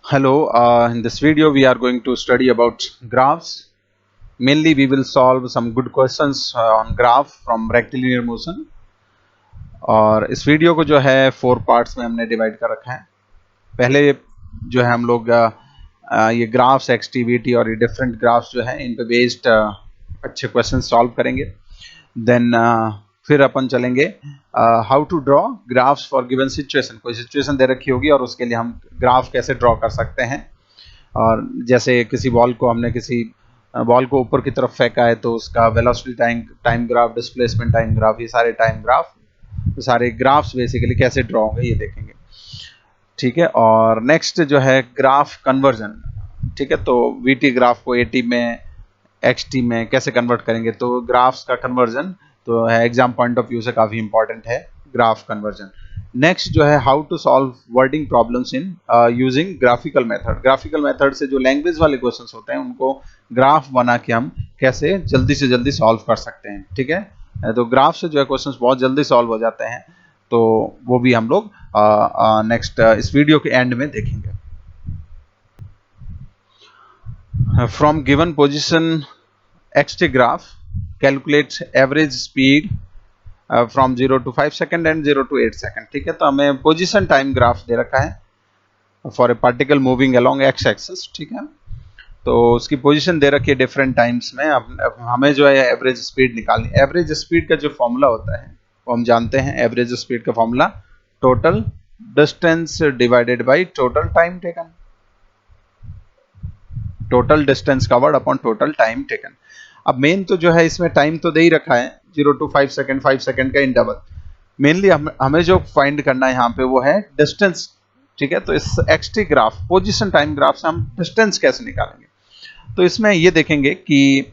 Hello, in this video we are going to study about graphs. Mainly we will solve some good questions on graph from rectilinear motion. और इस video को जो है 4 parts में हमने divide कर रखा है। पहले जो है हम लोग ये ग्राफ्स एक्सटीवीटी और ये डिफरेंट ग्राफ्स जो है इन पे बेस्ड अच्छे क्वेश्चन सॉल्व करेंगे। देन फिर अपन चलेंगे how to draw graphs for given situation. कोई सिचुएशन दे रखी होगी और उसके लिए हम ग्राफ कैसे ड्रॉ कर सकते हैं। और जैसे किसी बॉल को हमने किसी बॉल को ऊपर की तरफ फेंका है तो उसका velocity time graph, displacement time graph, ये सारे टाइम ग्राफ, सारे ग्राफ्स बेसिकली कैसे ड्रॉ होंगे ये देखेंगे। ठीक है, और नेक्स्ट जो है ग्राफ कन्वर्जन। ठीक है, तो वीटी ग्राफ को एटी में एक्सटी में कैसे कन्वर्ट करेंगे, तो ग्राफ्स का कन्वर्जन तो है एग्जाम पॉइंट ऑफ व्यू से काफ़ी इंपॉर्टेंट है ग्राफ कन्वर्जन। नेक्स्ट जो है how to solve wording problems in using graphical method. Graphical method से जो लैंग्वेज वाले क्वेश्चंस होते हैं उनको ग्राफ बना के हम कैसे जल्दी से जल्दी सॉल्व कर सकते हैं। ठीक है, तो ग्राफ से जो है क्वेश्चंस बहुत जल्दी सॉल्व हो जाते हैं, तो वो भी हम लोग नेक्स्ट इस वीडियो के एंड में देखेंगे। From given position xt graph calculate average speed from 0 to 5 second and 0 to 8 second. ठीक है, तो हमें पोजीशन टाइम ग्राफ दे रखा है for a particle moving along x axis. ठीक है, तो उसकी पोजीशन दे रखी है डिफरेंट टाइम्स में। अब हमें जो है एवरेज स्पीड निकालनी। एवरेज स्पीड का जो फॉर्मूला होता है वो हम जानते हैं। एवरेज स्पीड का formula total distance divided by total time taken, total distance covered upon total time taken. अब मेन तो जो है इसमें टाइम तो दे ही रखा है 0 to 5 सेकेंड, 5 सेकेंड का इंटरवल। मेनली हमें जो फाइंड करना है यहाँ पे वो है डिस्टेंस। ठीक है, तो इस x t graph position time graph से हम डिस्टेंस कैसे निकालेंगे, तो इसमें ये देखेंगे कि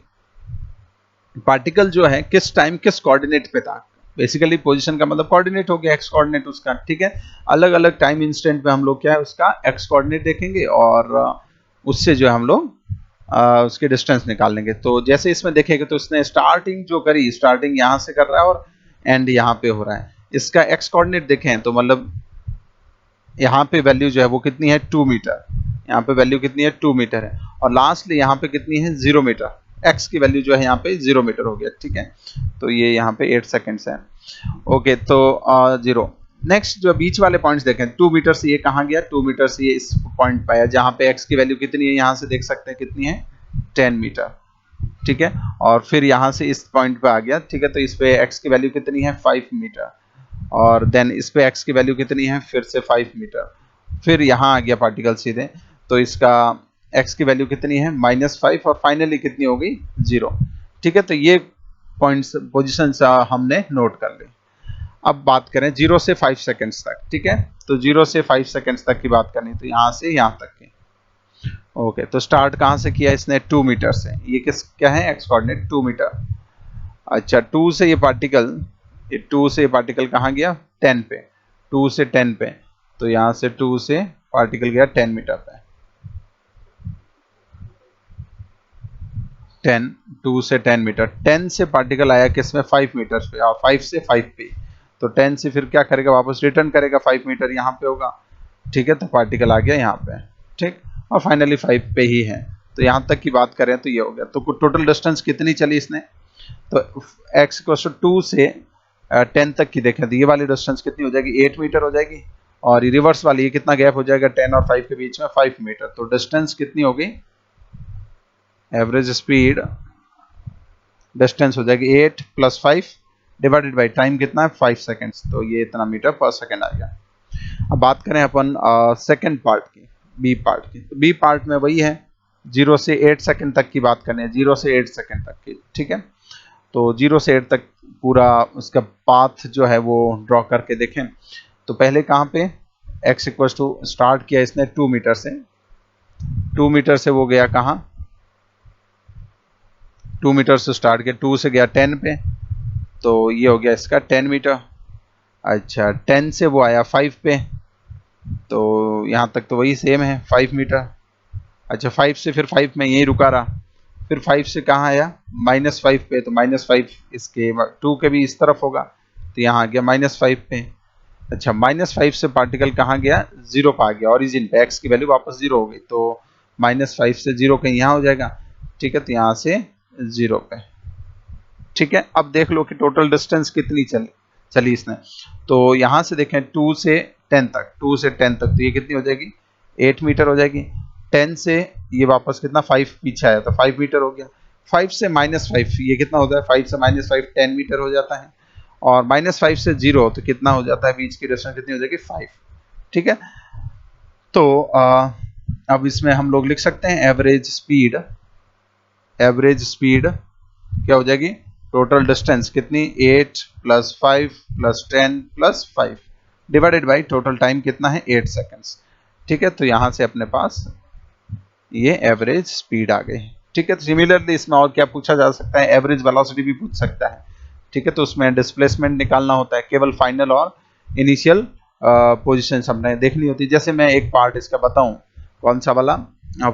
पार्टिकल जो है किस टाइम किस कोऑर्डिनेट पे था। बेसिकली पोजीशन का मतलब कोऑर्डिनेट हो गया, एक्स कोऑर्डिनेट उसका। ठीक है, अलग अलग टाइम इंस्टेंट पे हम लोग क्या है उसका एक्स कोऑर्डिनेट देखेंगे और उससे जो है हम लोग उसके डिस्टेंस निकाल लेंगे। तो जैसे इसमें देखेंगे तो इसने स्टार्टिंग जो करी, स्टार्टिंग यहाँ से कर रहा है और एंड यहाँ पे हो रहा है। इसका एक्स कोऑर्डिनेट देखें तो मतलब यहाँ पे वैल्यू जो है वो कितनी है 2 मीटर, यहाँ पे वैल्यू कितनी है 2 मीटर है, और लास्टली यहाँ पे कितनी है 0 मीटर। एक्स की वैल्यू जो है यहाँ पे 0 मीटर हो गया। ठीक है, तो ये यहाँ पे 8 सेकेंड्स है। ओके, तो 0। नेक्स्ट जो बीच वाले पॉइंट्स देखें, 2 मीटर से ये कहाँ गया, 2 मीटर से ये इस पॉइंट पे आया जहाँ पे एक्स की वैल्यू कितनी है, यहाँ से देख सकते हैं कितनी है 10 मीटर। ठीक है, और फिर यहाँ से इस पॉइंट पे आ गया। ठीक है, तो इस पे एक्स की वैल्यू कितनी है 5 मीटर, और देन इस पे एक्स की वैल्यू कितनी है फिर से 5 मीटर। फिर यहाँ आ गया पार्टिकल सीधे, तो इसका एक्स की वैल्यू कितनी है -5 और फाइनली कितनी हो गई 0। ठीक है, तो ये पॉइंट्स पोजिशन हमने नोट कर ली। अब बात करें 0 से 5 सेकेंड्स तक। ठीक है, तो 0 से 5 सेकेंड्स तक की बात करनी, तो यहाँ से यहाँ तक की। ओके, तो स्टार्ट कहाँ से किया इसने 2 मीटर से। ये किस क्या है एक्स कोऑर्डिनेट 2 मीटर। अच्छा, 2 से ये पार्टिकल कहाँ गया 10 पे, 2 से 10 पे, तो यहाँ से 2 से पार्टिकल गया 10 मीटर पे। 10, 2 से 10 मीटर। 10 से पार्टिकल आया किसमें 5 मीटर पे, और 5 से 5 पे, तो 10 से फिर क्या करेगा वापस रिटर्न करेगा 5 मीटर यहाँ पे होगा। ठीक है, तो पार्टिकल आ गया यहाँ पे। ठीक, और फाइनली 5 पे ही है। तो यहाँ तक की बात करें तो ये हो गया। तो टोटल डिस्टेंस कितनी चली इसने, तो x इक्वल्स टू 2 से 10 तक की देखें तो ये वाली डिस्टेंस कितनी हो जाएगी 8 मीटर हो जाएगी, और रिवर्स वाली ये कितना गैप हो जाएगा 10 और 5 के बीच में 5 मीटर। तो डिस्टेंस कितनी होगी, एवरेज स्पीड डिस्टेंस हो जाएगी 8 + 5 डिवाइडेड बाई टाइम कितना है 5 सेकेंड्स, तो ये इतना मीटर पर सेकेंड आ गया। अब बात करें अपन सेकेंड पार्ट की, बी पार्ट की। तो बी पार्ट में वही है 0 से 8 सेकेंड तक की बात करनी है, 0 से 8 सेकेंड तक की। ठीक है, तो 0 से 8 तक पूरा उसका पाथ जो है वो ड्रॉ करके देखें। तो पहले कहाँ पे x इक्वल्स टू स्टार्ट किया इसने 2 मीटर से, 2 मीटर से वो गया कहाँ 2 मीटर से स्टार्ट किया, 2 से गया 10 पे, तो ये हो गया इसका 10 मीटर। अच्छा, 10 से वो आया 5 पे, तो यहाँ तक तो वही सेम है 5 मीटर। अच्छा, 5 से फिर 5 में यहीं रुका रहा, फिर 5 से कहाँ आया -5 पे, तो -5 इसके 2 के भी इस तरफ होगा, तो यहाँ आ गया -5 पे। अच्छा, -5 से पार्टिकल कहाँ गया, 0 पे आ गया, ओरिजिन पे, x की वैल्यू वापस 0 हो गई, तो -5 से 0 कहीं यहाँ हो जाएगा, ठीक है, तो यहाँ से 0 पे, ठीक है। अब देख लो कि टोटल डिस्टेंस कितनी चली इसने, तो यहाँ से देखें 2 से 10 तक, 2 से 10 तक, तो ये कितनी हो जाएगी, 8 मीटर हो जाएगी। 10 से ये वापस कितना 5 पीछे आया, तो 5 मीटर हो गया। 5 से -5 ये कितना होता है, 5 से -5 10 मीटर हो जाता है, और -5 से 0 तो कितना हो जाता है, बीच की डिस्टेंस कितनी हो जाएगी, 5, ठीक है। तो अब इसमें हम लोग लिख सकते हैं एवरेज स्पीड क्या हो जाएगी, टोटल डिस्टेंस कितनी, 8 + 5 + 10 + 5 डिवाइडेड बाई टोटल टाइम कितना है, 8 सेकेंड्स, ठीक है। तो यहाँ से अपने पास ये एवरेज स्पीड आ गई, ठीक है। तो सिमिलरली इसमें और क्या पूछा जा सकता है, एवरेज वेलोसिटी भी पूछ सकता है, ठीक है। तो उसमें डिस्प्लेसमेंट निकालना होता है, केवल फाइनल और इनिशियल पोजीशन हमने देखनी होती है। जैसे मैं एक पार्ट इसका बताऊं, कौन सा वाला,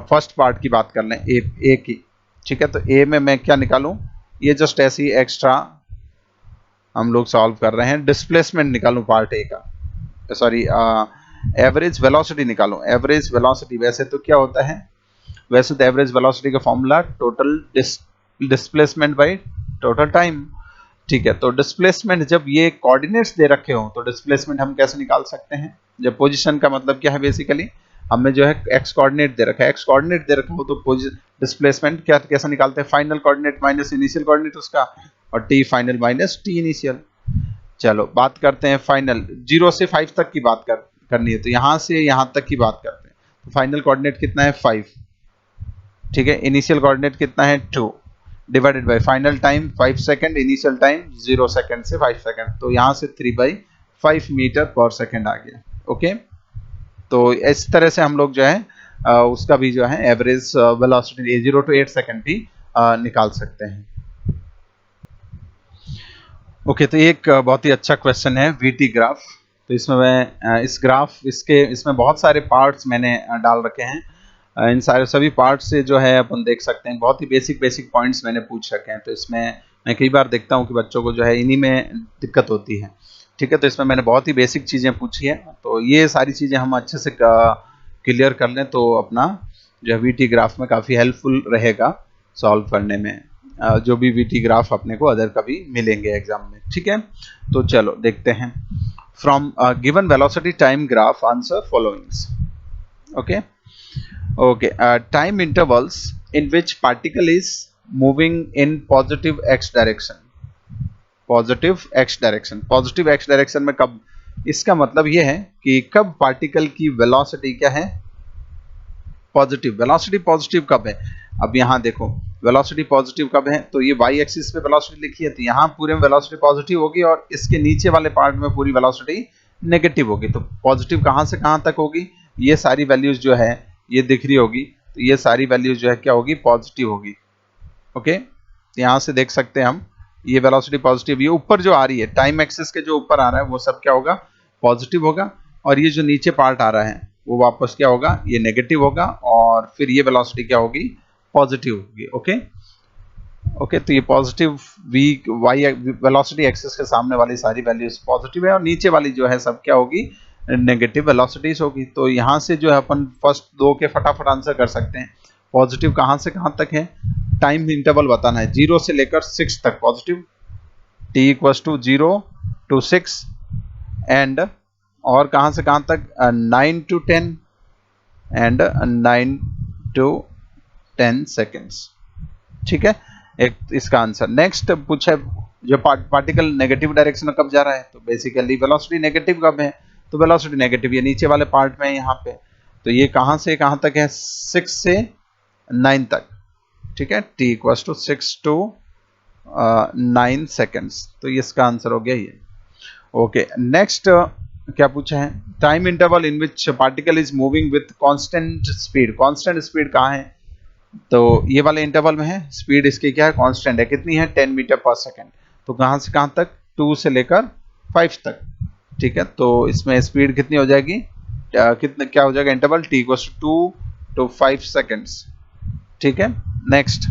फर्स्ट पार्ट की बात कर लें, ए की, ठीक है। तो ए में मैं क्या निकालूं, ये जस्ट ऐसी एक्स्ट्रा हम लोग सॉल्व कर रहे हैं, डिस्प्लेसमेंट निकालूं पार्ट ए का, सॉरी एवरेज वेलोसिटी निकालूं, एवरेज वेलोसिटी। वैसे तो क्या होता है, वैसे तो एवरेज वेलोसिटी का formula total displacement by total time, ठीक है। तो डिस्प्लेसमेंट जब ये कोऑर्डिनेट्स दे रखे हो तो डिस्प्लेसमेंट हम कैसे निकाल सकते हैं, जब पोजीशन का मतलब क्या है, बेसिकली हमें जो है एक्स कोऑर्डिनेट दे रखा है, एक्स कोऑर्डिनेट दे रखा हो तो डिस्प्लेसमेंट क्या कैसे निकालते हैं, final coordinate minus initial coordinate उसका, और T final minus T initial. चलो बात करते हैं फाइनल, 0 से 5 तक की बात करनी है, तो यहाँ से यहाँ तक की बात करते हैं, तो फाइनल कोऑर्डिनेट कितना है, 5, ठीक है। इनिशियल कोऑर्डिनेट कितना है, 2, divided by final time 5 second, initial time 0 second से 5 सेकंड, तो यहाँ से 3/5 मीटर पर सेकंड आ गया, ओके। तो इस तरह से हम लोग जो है उसका भी जो है एवरेज वेलोसिटी 0 to 8 सेकंड भी निकाल सकते हैं, ओके। तो एक बहुत ही अच्छा क्वेश्चन है वीटी ग्राफ। तो इसमें मैं इसमें बहुत सारे पार्ट्स मैंने डाल रखे हैं, इन सारे सभी पार्ट से जो है अपन देख सकते हैं, बहुत ही बेसिक पॉइंट्स मैंने पूछ रखे हैं। तो इसमें मैं कई बार देखता हूँ कि बच्चों को जो है इन्हीं में दिक्कत होती है, ठीक है। तो इसमें मैंने बहुत ही बेसिक चीज़ें पूछी है, तो ये सारी चीज़ें हम अच्छे से क्लियर कर लें तो अपना जो है वीटी ग्राफ में काफ़ी हेल्पफुल रहेगा सॉल्व करने में, जो भी वीटी ग्राफ अपने को अदर कभी मिलेंगे एग्जाम में, ठीक है। तो चलो देखते हैं, from given velocity time graph answer followings, okay. Okay, time intervals in which particle is moving in positive x direction. Positive x direction में कब, इसका मतलब यह है कि कब पार्टिकल की वेलोसिटी क्या है, पॉजिटिव। वेलोसिटी पॉजिटिव कब है, अब यहाँ देखो वेलोसिटी पॉजिटिव कब है, तो ये y एक्सिस पे वेलोसिटी लिखी है, तो यहाँ पूरे में वेलोसिटी पॉजिटिव होगी और इसके नीचे वाले पार्ट में पूरी वेलोसिटी नेगेटिव होगी। तो पॉजिटिव कहाँ से कहाँ तक होगी, ये सारी वैल्यूज जो है ये दिख रही होगी, तो ये सारी वैल्यूज जो है क्या होगी, पॉजिटिव होगी, ओके। तो यहाँ से देख सकते हैं हम, ये वेलोसिटी पॉजिटिव, ये ऊपर जो आ रही है टाइम एक्सिस के जो ऊपर आ रहा है वो सब क्या होगा, पॉजिटिव होगा, और ये जो नीचे पार्ट आ रहा है वो वापस क्या होगा, ये नेगेटिव होगा, और फिर ये वेलोसिटी क्या होगी, पॉजिटिव होगी, ओके। ओके, तो ये positive v y velocity axis के सामने वाली सारी वैल्यूज पॉजिटिव है, और नीचे वाली जो है सब क्या होगी, नेगेटिव वेलोसिटीज होगी। तो यहाँ से जो है अपन फर्स्ट दो के फटाफट आंसर कर सकते हैं। पॉजिटिव कहाँ से कहाँ तक है, टाइम इंटरवल बताना है, 0 से लेकर 6 तक पॉजिटिव, t = 0 to 6, एंड और कहाँ से कहाँ तक 9 to 10 एंड 9 to 10 सेकेंड्स, ठीक है। एक इसका आंसर। नेक्स्ट पूछा जो पार्टिकल नेगेटिव डायरेक्शन में कब जा रहा है, तो बेसिकली वेलोसिटी नेगेटिव कब है, तो वेलोसिटी नेगेटिव ये नीचे वाले पार्ट में है यहाँ पे, तो ये कहाँ से कहाँ तक है, 6 से 9 तक, ठीक है। t = 6 to 9 सेकेंड्स, तो ये इसका आंसर हो गया ये, ओके। नेक्स्ट क्या पूछा है, time interval in which particle is moving with constant speed. Constant speed कहाँ है, तो ये वाले इंटरवल में है, स्पीड इसकी क्या है, कांस्टेंट है, कितनी है, 10 मीटर पर सेकेंड। तो कहाँ से कहाँ तक, 2 से लेकर 5 तक, ठीक है। तो इसमें स्पीड कितनी हो जाएगी, कितने क्या हो जाएगा इंटरवल, t = 2 to 5 सेकेंड्स, ठीक है। Next,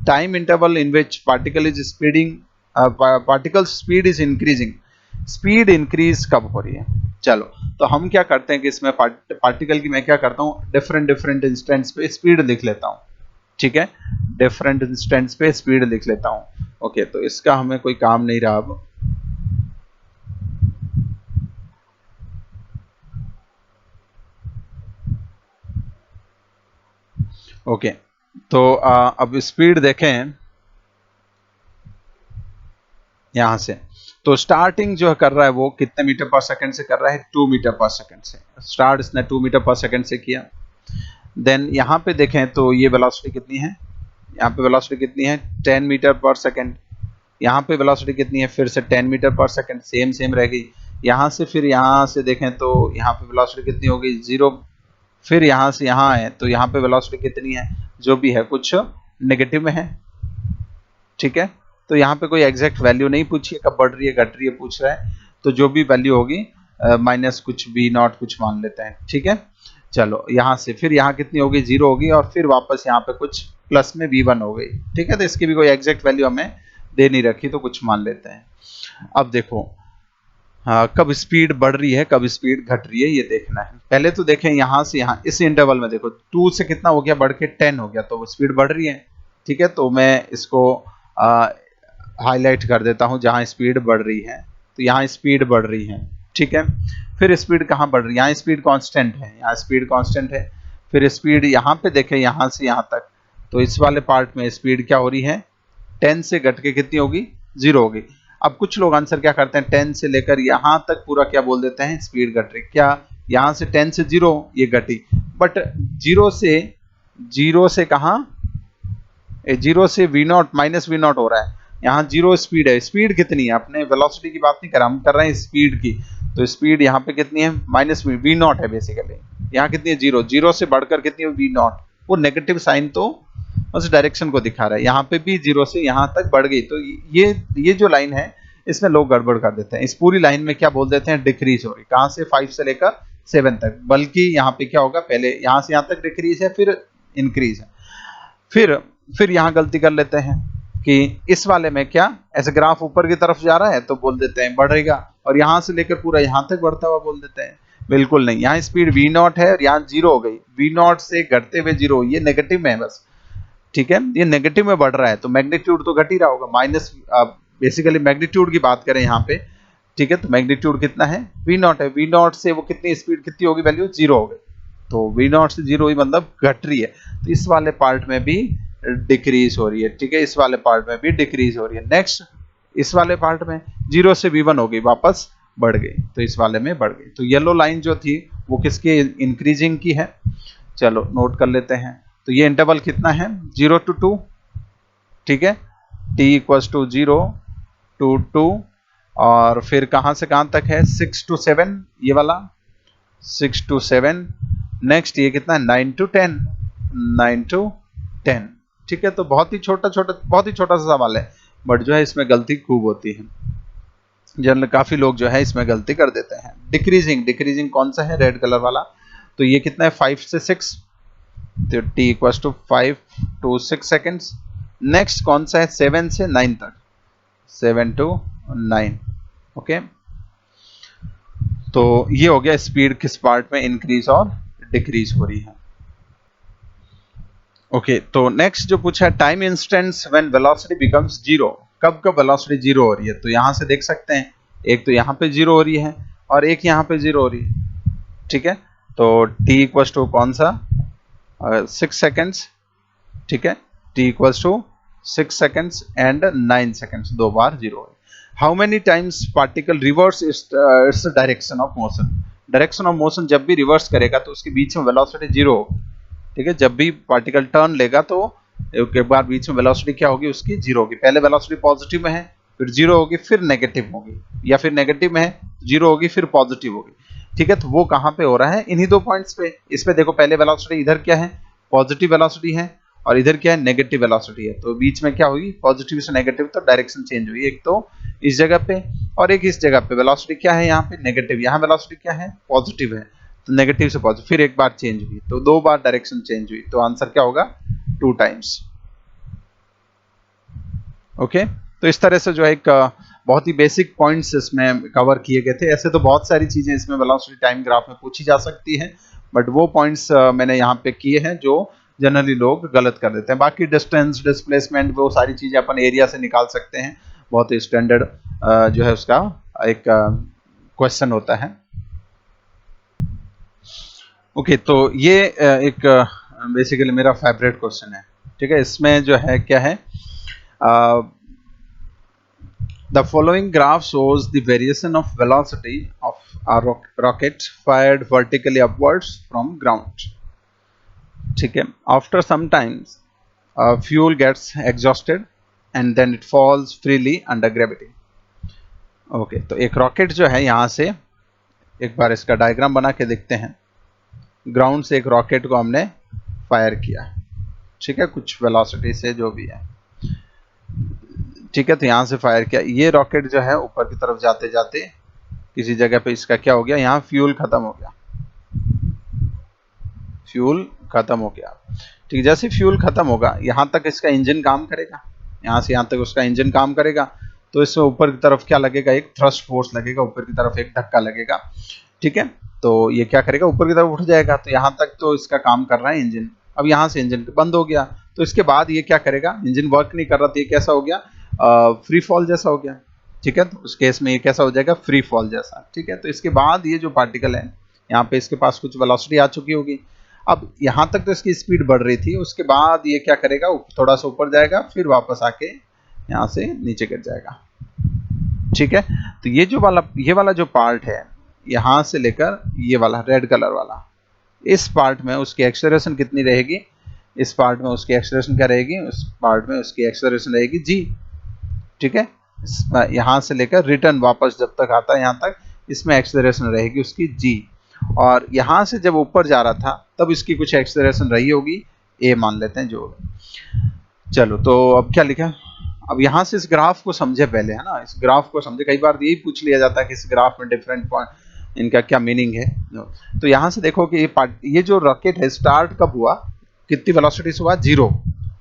time interval in which particle is speeding, particle speed is increasing. Speed increase कब हो रही है। चलो तो हम क्या करते हैं कि इसमें पार्टिकल की मैं क्या करता हूँ, डिफरेंट डिफरेंट इंस्टेंट्स पे स्पीड लिख लेता हूँ, ठीक है, डिफरेंट इंस्टेंट्स पे स्पीड लिख लेता हूँ। ओके, तो इसका हमें कोई काम नहीं रहा अब। ओके, तो अब स्पीड देखें यहां से, तो स्टार्टिंग जो कर रहा है वो कितने मीटर पर सेकंड से कर रहा है, 2 मीटर पर सेकंड से। स्टार्ट इसने 2 मीटर पर सेकंड से किया। देन यहाँ पे देखें तो ये वेलोसिटी कितनी है, यहाँ पे वेलोसिटी कितनी है, 10 मीटर पर सेकंड। यहाँ पे वेलोसिटी कितनी है, फिर से 10 metre per second, same same रह गई। यहाँ से फिर यहाँ से देखें तो यहाँ पे वेलोसिटी कितनी होगी, 0। फिर यहाँ से यहाँ है तो यहाँ पे वेलोसिटी कितनी है, जो भी है कुछ नेगेटिव में है, ठीक है। तो यहाँ पे कोई एग्जैक्ट वैल्यू नहीं पूछी है, कब बढ़ रही है घट रही है पूछ रहा है, तो जो भी वैल्यू होगी माइनस कुछ v0 कुछ मान लेते हैं, ठीक है। चलो यहाँ से फिर यहाँ कितनी होगी, 0 होगी, और फिर वापस यहाँ पे कुछ प्लस में v1 हो गई, ठीक है। तो इसकी भी कोई एग्जैक्ट वैल्यू हमें दे नहीं रखी, तो कुछ मान लेते हैं। अब देखो कब स्पीड बढ़ रही है कब स्पीड घट रही है ये देखना है। पहले तो देखें यहाँ से यहाँ इस इंटरवल में देखो 2 से कितना हो गया, बढ़ के 10 हो गया, तो स्पीड बढ़ रही है, ठीक है। तो मैं इसको हाईलाइट कर देता हूँ जहाँ स्पीड बढ़ रही है, तो यहाँ स्पीड बढ़ रही है, ठीक है। फिर स्पीड कहाँ बढ़ रही है, यहाँ स्पीड कांस्टेंट है, यहाँ स्पीड कांस्टेंट है। फिर स्पीड यहाँ पे देखें यहाँ से यहाँ तक, तो इस वाले पार्ट में स्पीड क्या हो रही है, 10 से घट के कितनी होगी, 0 होगी। अब कुछ लोग आंसर क्या करते हैं, 10 से लेकर यहाँ तक पूरा क्या बोल देते हैं, स्पीड घट रही। क्या यहाँ से 10 से 0 ये घटी, बट 0 से कहाँ, 0 से v0 माइनस v0 हो रहा है, यहाँ 0 स्पीड है। स्पीड कितनी है, अपने वेलोसिटी की बात नहीं कर रहा, हम कर रहे हैं स्पीड की। तो स्पीड यहाँ पे कितनी है, माइनस v0 है बेसिकली। यहाँ कितनी है, 0। 0 से बढ़कर कितनी है, v0। वो नेगेटिव साइन तो उस डायरेक्शन को दिखा रहा है, यहाँ पे भी 0 से यहाँ तक बढ़ गई। तो ये जो लाइन है इसमें लोग गड़बड़ कर देते हैं, इस पूरी लाइन में क्या बोल देते हैं, डिक्रीज हो रही। कहाँ से, 5 से लेकर 7 तक, बल्कि यहाँ पे क्या होगा, पहले यहाँ से यहाँ तक डिक्रीज है, फिर इंक्रीज है। फिर यहाँ गलती कर लेते हैं कि इस वाले में क्या, ऐसे ग्राफ ऊपर की तरफ जा रहा है तो बोल देते हैं बढ़ेगा, और यहाँ से लेकर पूरा यहाँ तक बढ़ता हुआ बोल देते हैं। बिल्कुल नहीं, यहाँ स्पीड v0 है और यहाँ 0 हो गई, v0 से घटते हुए 0, ये नेगेटिव में है बस, ठीक है। ये नेगेटिव में बढ़ रहा है तो मैग्नीट्यूड तो घट ही रहा होगा, माइनस बेसिकली मैग्नीट्यूड की बात करें यहाँ पे, ठीक है। तो मैग्नीट्यूड कितना है, v0 है, v0 से वो कितनी स्पीड कितनी होगी, वैल्यू 0 हो गई, तो v0 से 0 ही मतलब घट रही है। तो इस वाले पार्ट में भी डिक्रीज हो रही है, ठीक है, इस वाले पार्ट में भी डिक्रीज हो रही है। नेक्स्ट इस वाले पार्ट में 0 से v1 हो गई, वापस बढ़ गई, तो इस वाले में बढ़ गई। तो येलो लाइन जो थी वो किसकी, इंक्रीजिंग की है। चलो नोट कर लेते हैं। तो ये इंटरवल कितना है, 0 to 2, ठीक है, t इक्वल्स टू 0 to 2, और फिर कहां से कहां तक है, 6 to 7, ये वाला 6 to 7। नेक्स्ट ये कितना है, 9 to 10, 9 to 10, ठीक है। तो बहुत ही छोटा सा सवाल है, बट जो है इसमें गलती खूब होती है, जनरल काफी लोग जो है इसमें गलती कर देते हैं। डिक्रीजिंग कौन सा है, रेड कलर वाला, तो ये कितना है, 5 से 6, तो t equals to 5 to 6 seconds. Next कौन सा है, 7 से 9 तक, 7 to 9, ओके। तो ये हो गया स्पीड किस पार्ट में इंक्रीज और डिक्रीज हो रही है। ओके, तो नेक्स्ट जो पूछा है, time instants when velocity becomes 0, कब वेलोसिटी 0 हो रही है। तो यहां से देख सकते हैं, एक तो यहाँ पे 0 हो रही है और एक यहाँ पे 0 हो रही है, ठीक है। तो t इक्वल्स टू कौन सा, 6 सेकेंड्स, ठीक है, t equals to 6 seconds and 9 seconds, 2 बार 0 है। How many times particle reverse its direction of motion. Direction of motion जब भी रिवर्स करेगा तो उसके बीच में वेलोसिटी 0 होगी, ठीक है। जब भी पार्टिकल टर्न लेगा तो एक बार बीच में वेलोसिटी क्या होगी, उसकी 0 होगी। पहले वेलोसिटी पॉजिटिव में है, फिर 0 होगी, फिर नेगेटिव होगी, या फिर नेगेटिव में है 0 होगी, फिर पॉजिटिव होगी, ठीक है। तो वो कहाँ पे हो रहा है, इन्हीं दो पॉइंट्स पे। इस पे देखो, पहले वेलोसिटी इधर क्या है, पॉजिटिव वेलोसिटी है, और इधर क्या है, नेगेटिव वेलोसिटी है। तो बीच में क्या हुई, पॉजिटिव से नेगेटिव, तो डायरेक्शन चेंज हुई। एक तो इस जगह पे और एक इस जगह पे, वेलोसिटी क्या है यहाँ पे, नेगेटिव, यहाँ वेलोसिटी क्या है, पॉजिटिव है, तो नेगेटिव से पॉजिटिव, फिर एक बार चेंज हुई, तो 2 बार डायरेक्शन चेंज हुई। तो आंसर क्या होगा, 2 टाइम्स, ओके। तो इस तरह से जो है एक बहुत ही बेसिक पॉइंट्स इसमें कवर किए गए थे। ऐसे तो बहुत सारी चीजें इसमें वेलोसिटी टाइम ग्राफ में पूछी जा सकती हैं, बट वो पॉइंट्स मैंने यहाँ पे किए हैं जो जनरली लोग गलत कर देते हैं। बाकी डिस्टेंस, डिस्प्लेसमेंट, वो सारी चीजें अपन एरिया से निकाल सकते हैं। बहुत ही स्टैंडर्ड जो है उसका एक क्वेश्चन होता है। ओके, तो ये एक बेसिकली मेरा फेवरेट क्वेश्चन है। ठीक है, इसमें जो है क्या है, the following graph shows the variation of velocity of a rocket fired vertically upwards from ground. ठीक है, after some times fuel gets exhausted and then it falls freely under gravity. Okay, तो एक रॉकेट जो है यहाँ से, एक बार इसका डायग्राम बना के देखते हैं। ग्राउंड से एक रॉकेट को हमने फायर किया, ठीक है, कुछ वेलोसिटी से जो भी है, ठीक है, तो यहाँ से फायर किया। ये रॉकेट जो है ऊपर की तरफ जाते जाते किसी जगह पे इसका क्या हो गया, यहाँ फ्यूल खत्म हो गया, फ्यूल खत्म हो गया। ठीक, जैसे फ्यूल खत्म होगा यहाँ तक इसका इंजन काम करेगा, यहाँ से यहाँ तक उसका इंजन काम करेगा, तो इसमें ऊपर की तरफ क्या लगेगा, एक थ्रस्ट फोर्स लगेगा, ऊपर की तरफ एक धक्का लगेगा। ठीक है, तो ये क्या करेगा, ऊपर की तरफ उठ जाएगा। तो यहाँ तक तो इसका काम कर रहा है इंजन। अब यहाँ से इंजन बंद हो गया, तो इसके बाद ये क्या करेगा, इंजन वर्क नहीं कर रहा, तो ये कैसा हो गया, फ्री फॉल जैसा हो गया। ठीक है, तो उस केस में ये कैसा हो जाएगा, फ्री फॉल जैसा। ठीक है, तो इसके बाद ये जो पार्टिकल है यहाँ पे इसके पास कुछ वेलोसिटी आ चुकी होगी। अब यहाँ तक तो इसकी स्पीड बढ़ रही थी, उसके बाद ये क्या करेगा, थोड़ा सा ऊपर जाएगा, फिर वापस आके यहाँ से नीचे गिर जाएगा। ठीक है, तो ये वाला जो पार्ट है यहाँ से लेकर ये वाला रेड कलर वाला, इस पार्ट में उसकी एक्सेलरेशन कितनी रहेगी, इस पार्ट में उसकी एक्सेलरेशन क्या रहेगी, उस पार्ट में उसकी एक्सेलरेशन रहेगी जी। ठीक है, यहाँ से लेकर रिटर्न वापस जब तक आता है यहाँ तक, इसमें एक्सेलरेशन रहेगी उसकी जी। और यहाँ से जब ऊपर जा रहा था तब इसकी कुछ एक्सेलरेशन रही होगी, ए मान लेते हैं जो। चलो, तो अब क्या लिखा, अब यहाँ से इस ग्राफ को समझे पहले, है ना, इस ग्राफ को समझे। कई बार यही पूछ लिया जाता है कि इस ग्राफ में डिफरेंट पॉइंट इनका क्या मीनिंग है। तो यहाँ से देखो कि ये जो रॉकेट है स्टार्ट कब हुआ, कितनी वेलोसिटी से हुआ, 0।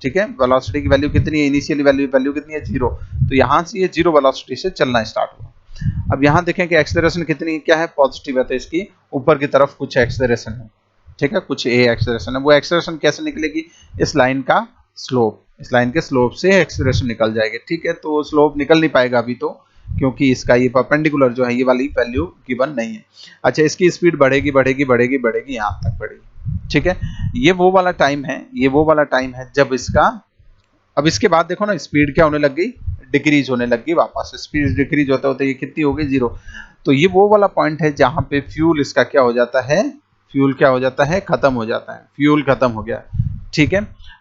ठीक है, वेलोसिटी की वैल्यू कितनी है, इनिशियली वैल्यू कितनी है, 0। तो यहाँ से ये 0 वेलोसिटी से चलना स्टार्ट हुआ। अब यहाँ देखें कि एक्सेलरेशन कितनी क्या है, पॉजिटिव है, तो इसकी ऊपर की तरफ कुछ एक्सेलरेशन है। ठीक है, कुछ ए एक्सेलरेशन है। वो एक्सेलरेशन कैसे निकलेगी, इस लाइन का स्लोप, इस लाइन के स्लोप से एक्सेलरेशन निकल जाएगी। ठीक है, तो स्लोप निकल नहीं पाएगा अभी तो, क्योंकि इसका ये परपेंडिकुलर जो है ये वाली वैल्यू गिवन नहीं है। अच्छा, इसकी स्पीड बढ़ेगी बढ़ेगी बढ़ेगी बढ़ेगी, यहाँ तक बढ़ेगी। ठीक है, ये वो वाला टाइम है, ये वो वाला टाइम है जब इसका, अब इसके बाद देखो ना स्पीड क्या होने लग गई, डिक्रीज होने लग गई। वापस स्पीड डिक्रीज होते होते ये कितनी हो गई, 0। तो ये वो वाला पॉइंट है जहां पे फ्यूल इसका क्या हो जाता है, फ्यूल क्या हो जाता है, खत्म हो जाता है, फ्यूल खत्म हो गया। ठीक है,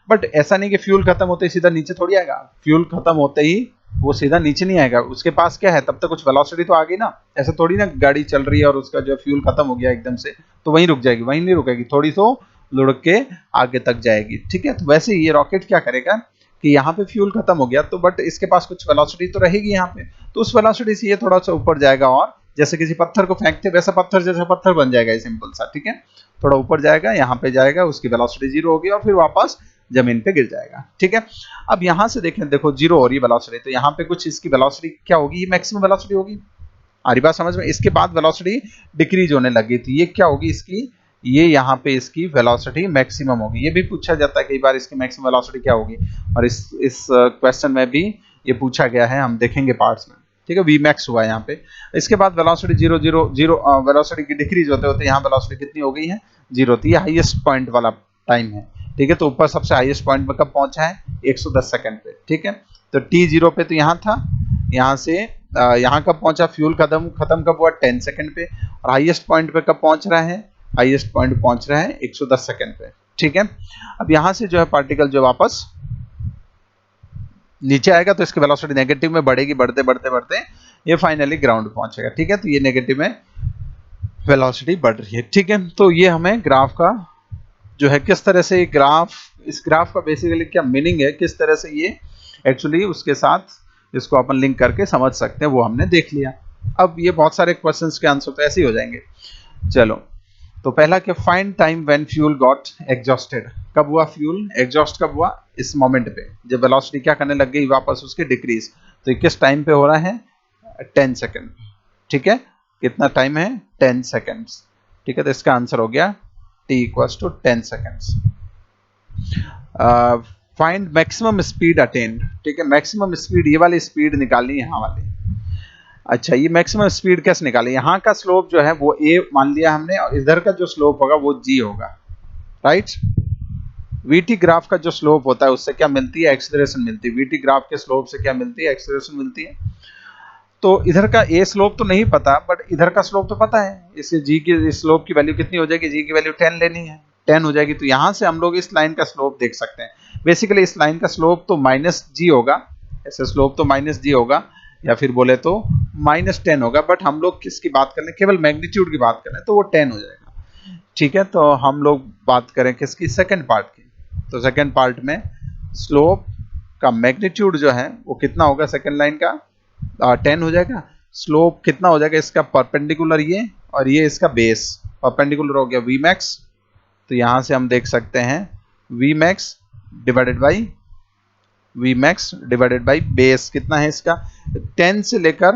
बट ऐसा नहीं कि फ्यूल खत्म होते ही सीधा नीचे थोड़ी आएगा, फ्यूल खत्म होते ही वो सीधा नीचे नहीं आएगा, उसके पास क्या है, तब तक कुछ वेलोसिटी तो आ गई ना। ऐसा थोड़ी ना गाड़ी चल रही है और उसका जो फ्यूल खत्म हो गया एकदम से तो वहीं रुक जाएगी, वहीं नहीं रुकेगी, थोड़ी तो लुढ़क के आगे तक जाएगी। ठीक है, तो वैसे ये रॉकेट क्या करेगा कि यहाँ पे फ्यूल खत्म हो गया, तो बट इसके पास कुछ वेलोसिटी तो रहेगी यहाँ पे, तो उस वेलोसिटी से ये थोड़ा सा ऊपर जाएगा, और जैसे किसी पत्थर को फेंकते वैसा पत्थर जैसा पत्थर बन जाएगा, सिंपल सा। ठीक है, थोड़ा ऊपर जाएगा, यहाँ पे जाएगा, उसकी वेलोसिटी 0 होगी और फिर वापस जमीन पे गिर जाएगा। ठीक है, अब यहाँ से देखें, देखो 0 हो रही है वेलोसिटी, तो यहाँ पे कुछ इसकी वेलोसिटी क्या होगी, ये मैक्सिमम वेलोसिटी होगी। आ रही बात समझ में। इसके बाद वेलोसिटी डिक्रीज होने लगी थी, ये क्या होगी इसकी, ये यहाँ पे इसकी वेलोसिटी मैक्सिमम होगी। ये भी पूछा जाता है कई बार इसकी मैक्सिमम वेलोसिटी क्या होगी, और इस क्वेश्चन में भी ये पूछा गया है, हम देखेंगे पार्ट्स में। ठीक है, वी मैक्स हुआ यहाँ पे। इसके बाद वेलोसिटी 0 0 0 वेलोसिटी की डिक्रीज होते होते यहाँ वेलोसिटी कितनी हो गई है, 0। तो ये हाईएस्ट पॉइंट वाला टाइम है। ठीक है, तो ऊपर सबसे हाईएस्ट पॉइंट पे कब पहुंचा है, 110 सेकंड पे। ठीक है, तो t0 पे तो यहाँ था, यहाँ से यहाँ कब पहुंचा, फ्यूल खत्म कब हुआ, 10 सेकंड पे। और हाईएस्ट पॉइंट पे कब पहुंच रहा है, हाईएस्ट पॉइंट पहुंच रहा है 110 सेकंड पे। ठीक है, अब यहाँ से जो है पार्टिकल जो वापस नीचे आएगा तो इसकी वेलोसिटी नेगेटिव में बढ़ेगी, बढ़ते बढ़ते बढ़ते ये फाइनली ग्राउंड पहुंचेगा। ठीक है, तो ये नेगेटिव में वेलोसिटी बढ़ रही है। ठीक है, तो ये हमें ग्राफ का जो है किस तरह से ग्राफ, इस ग्राफ का बेसिकली क्या मीनिंग है, किस तरह से ये एक्चुअली उसके साथ इसको अपन लिंक करके समझ सकते हैं, वो हमने देख लिया। अब ये बहुत सारे क्वेश्चंस के आंसर तो ऐसे ही हो जाएंगे। चलो, तो पहला क्या, find time when fuel got exhausted. कब हुआ फ्यूल एग्जॉस्ट, कब हुआ, इस मोमेंट पे जब वेलोसिटी क्या करने लग गई, वापस उसके डिक्रीज। तो किस टाइम पे हो रहा है, 10 सेकेंड। ठीक है, कितना टाइम है? 10 सेकेंड्स। ठीक है, तो इसका आंसर हो गया t equals to 10 seconds. Find maximum speed attend. ठीक है, मैक्सिमम स्पीड, ये वाली स्पीड निकालनी है, यहाँ वाली। अच्छा, ये मैक्सिमम स्पीड कैसे निकालें? यहाँ का स्लोप जो है वो a मान लिया हमने, और इधर का जो स्लोप होगा वो g होगा, राइट। वीटी ग्राफ का जो स्लोप होता है उससे क्या मिलती है? एक्सेलरेशन मिलती है। वीटी ग्राफ के स्लोप से क्या मिलती है? एक्सेलरेशन मिलती है। तो इधर का ए स्लोप तो नहीं पता, बट इधर का स्लोप तो पता है। इससे जी की स्लोप की वैल्यू कितनी हो जाएगी? जी की वैल्यू 10 लेनी है, 10 हो जाएगी। तो यहाँ से हम लोग इस लाइन का स्लोप देख सकते हैं। बेसिकली इस लाइन का स्लोप तो माइनस जी होगा, ऐसे स्लोप तो माइनस जी होगा, या फिर बोले तो माइनस 10 होगा। बट हम लोग किसकी बात कर रहे हैं? केवल मैग्नीट्यूड की बात कर रहे हैं, तो वो 10 हो जाएगा। ठीक है, तो हम लोग बात करें किसकी? सेकेंड पार्ट की। तो सेकेंड पार्ट में स्लोप का मैग्नीट्यूड जो है वो कितना होगा? सेकेंड लाइन का 10 हो जाएगा। स्लोप कितना हो जाएगा इसका? परपेंडिकुलर ये, और ये इसका बेस, परपेंडिकुलर हो गया वी मैक्स। तो यहां से हम देख सकते हैं v max divided by base कितना है इसका? 10 से लेकर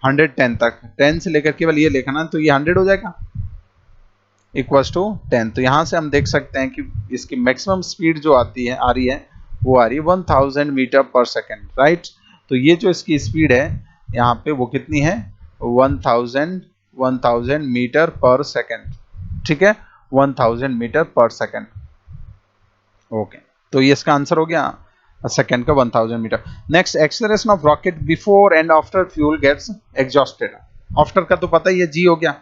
110 तक, 10 से लेकर केवल ये लिखना, तो ये 100 हो जाएगा इक्वल्स टू 10। तो यहां से हम देख सकते हैं कि इसकी मैक्सिमम स्पीड जो आ रही है वो आ रही है 1000 मीटर पर सेकेंड, राइट। तो ये जो इसकी स्पीड है यहाँ पे वो कितनी है? 1000 मीटर पर सेकेंड। ठीक है, 1000 मीटर पर सेकेंड। ओके, तो ये इसका आंसर हो गया सेकेंड का 1000 metre. Next, acceleration of rocket before and after fuel gets exhausted. After का तो पता ही है, जी हो गया,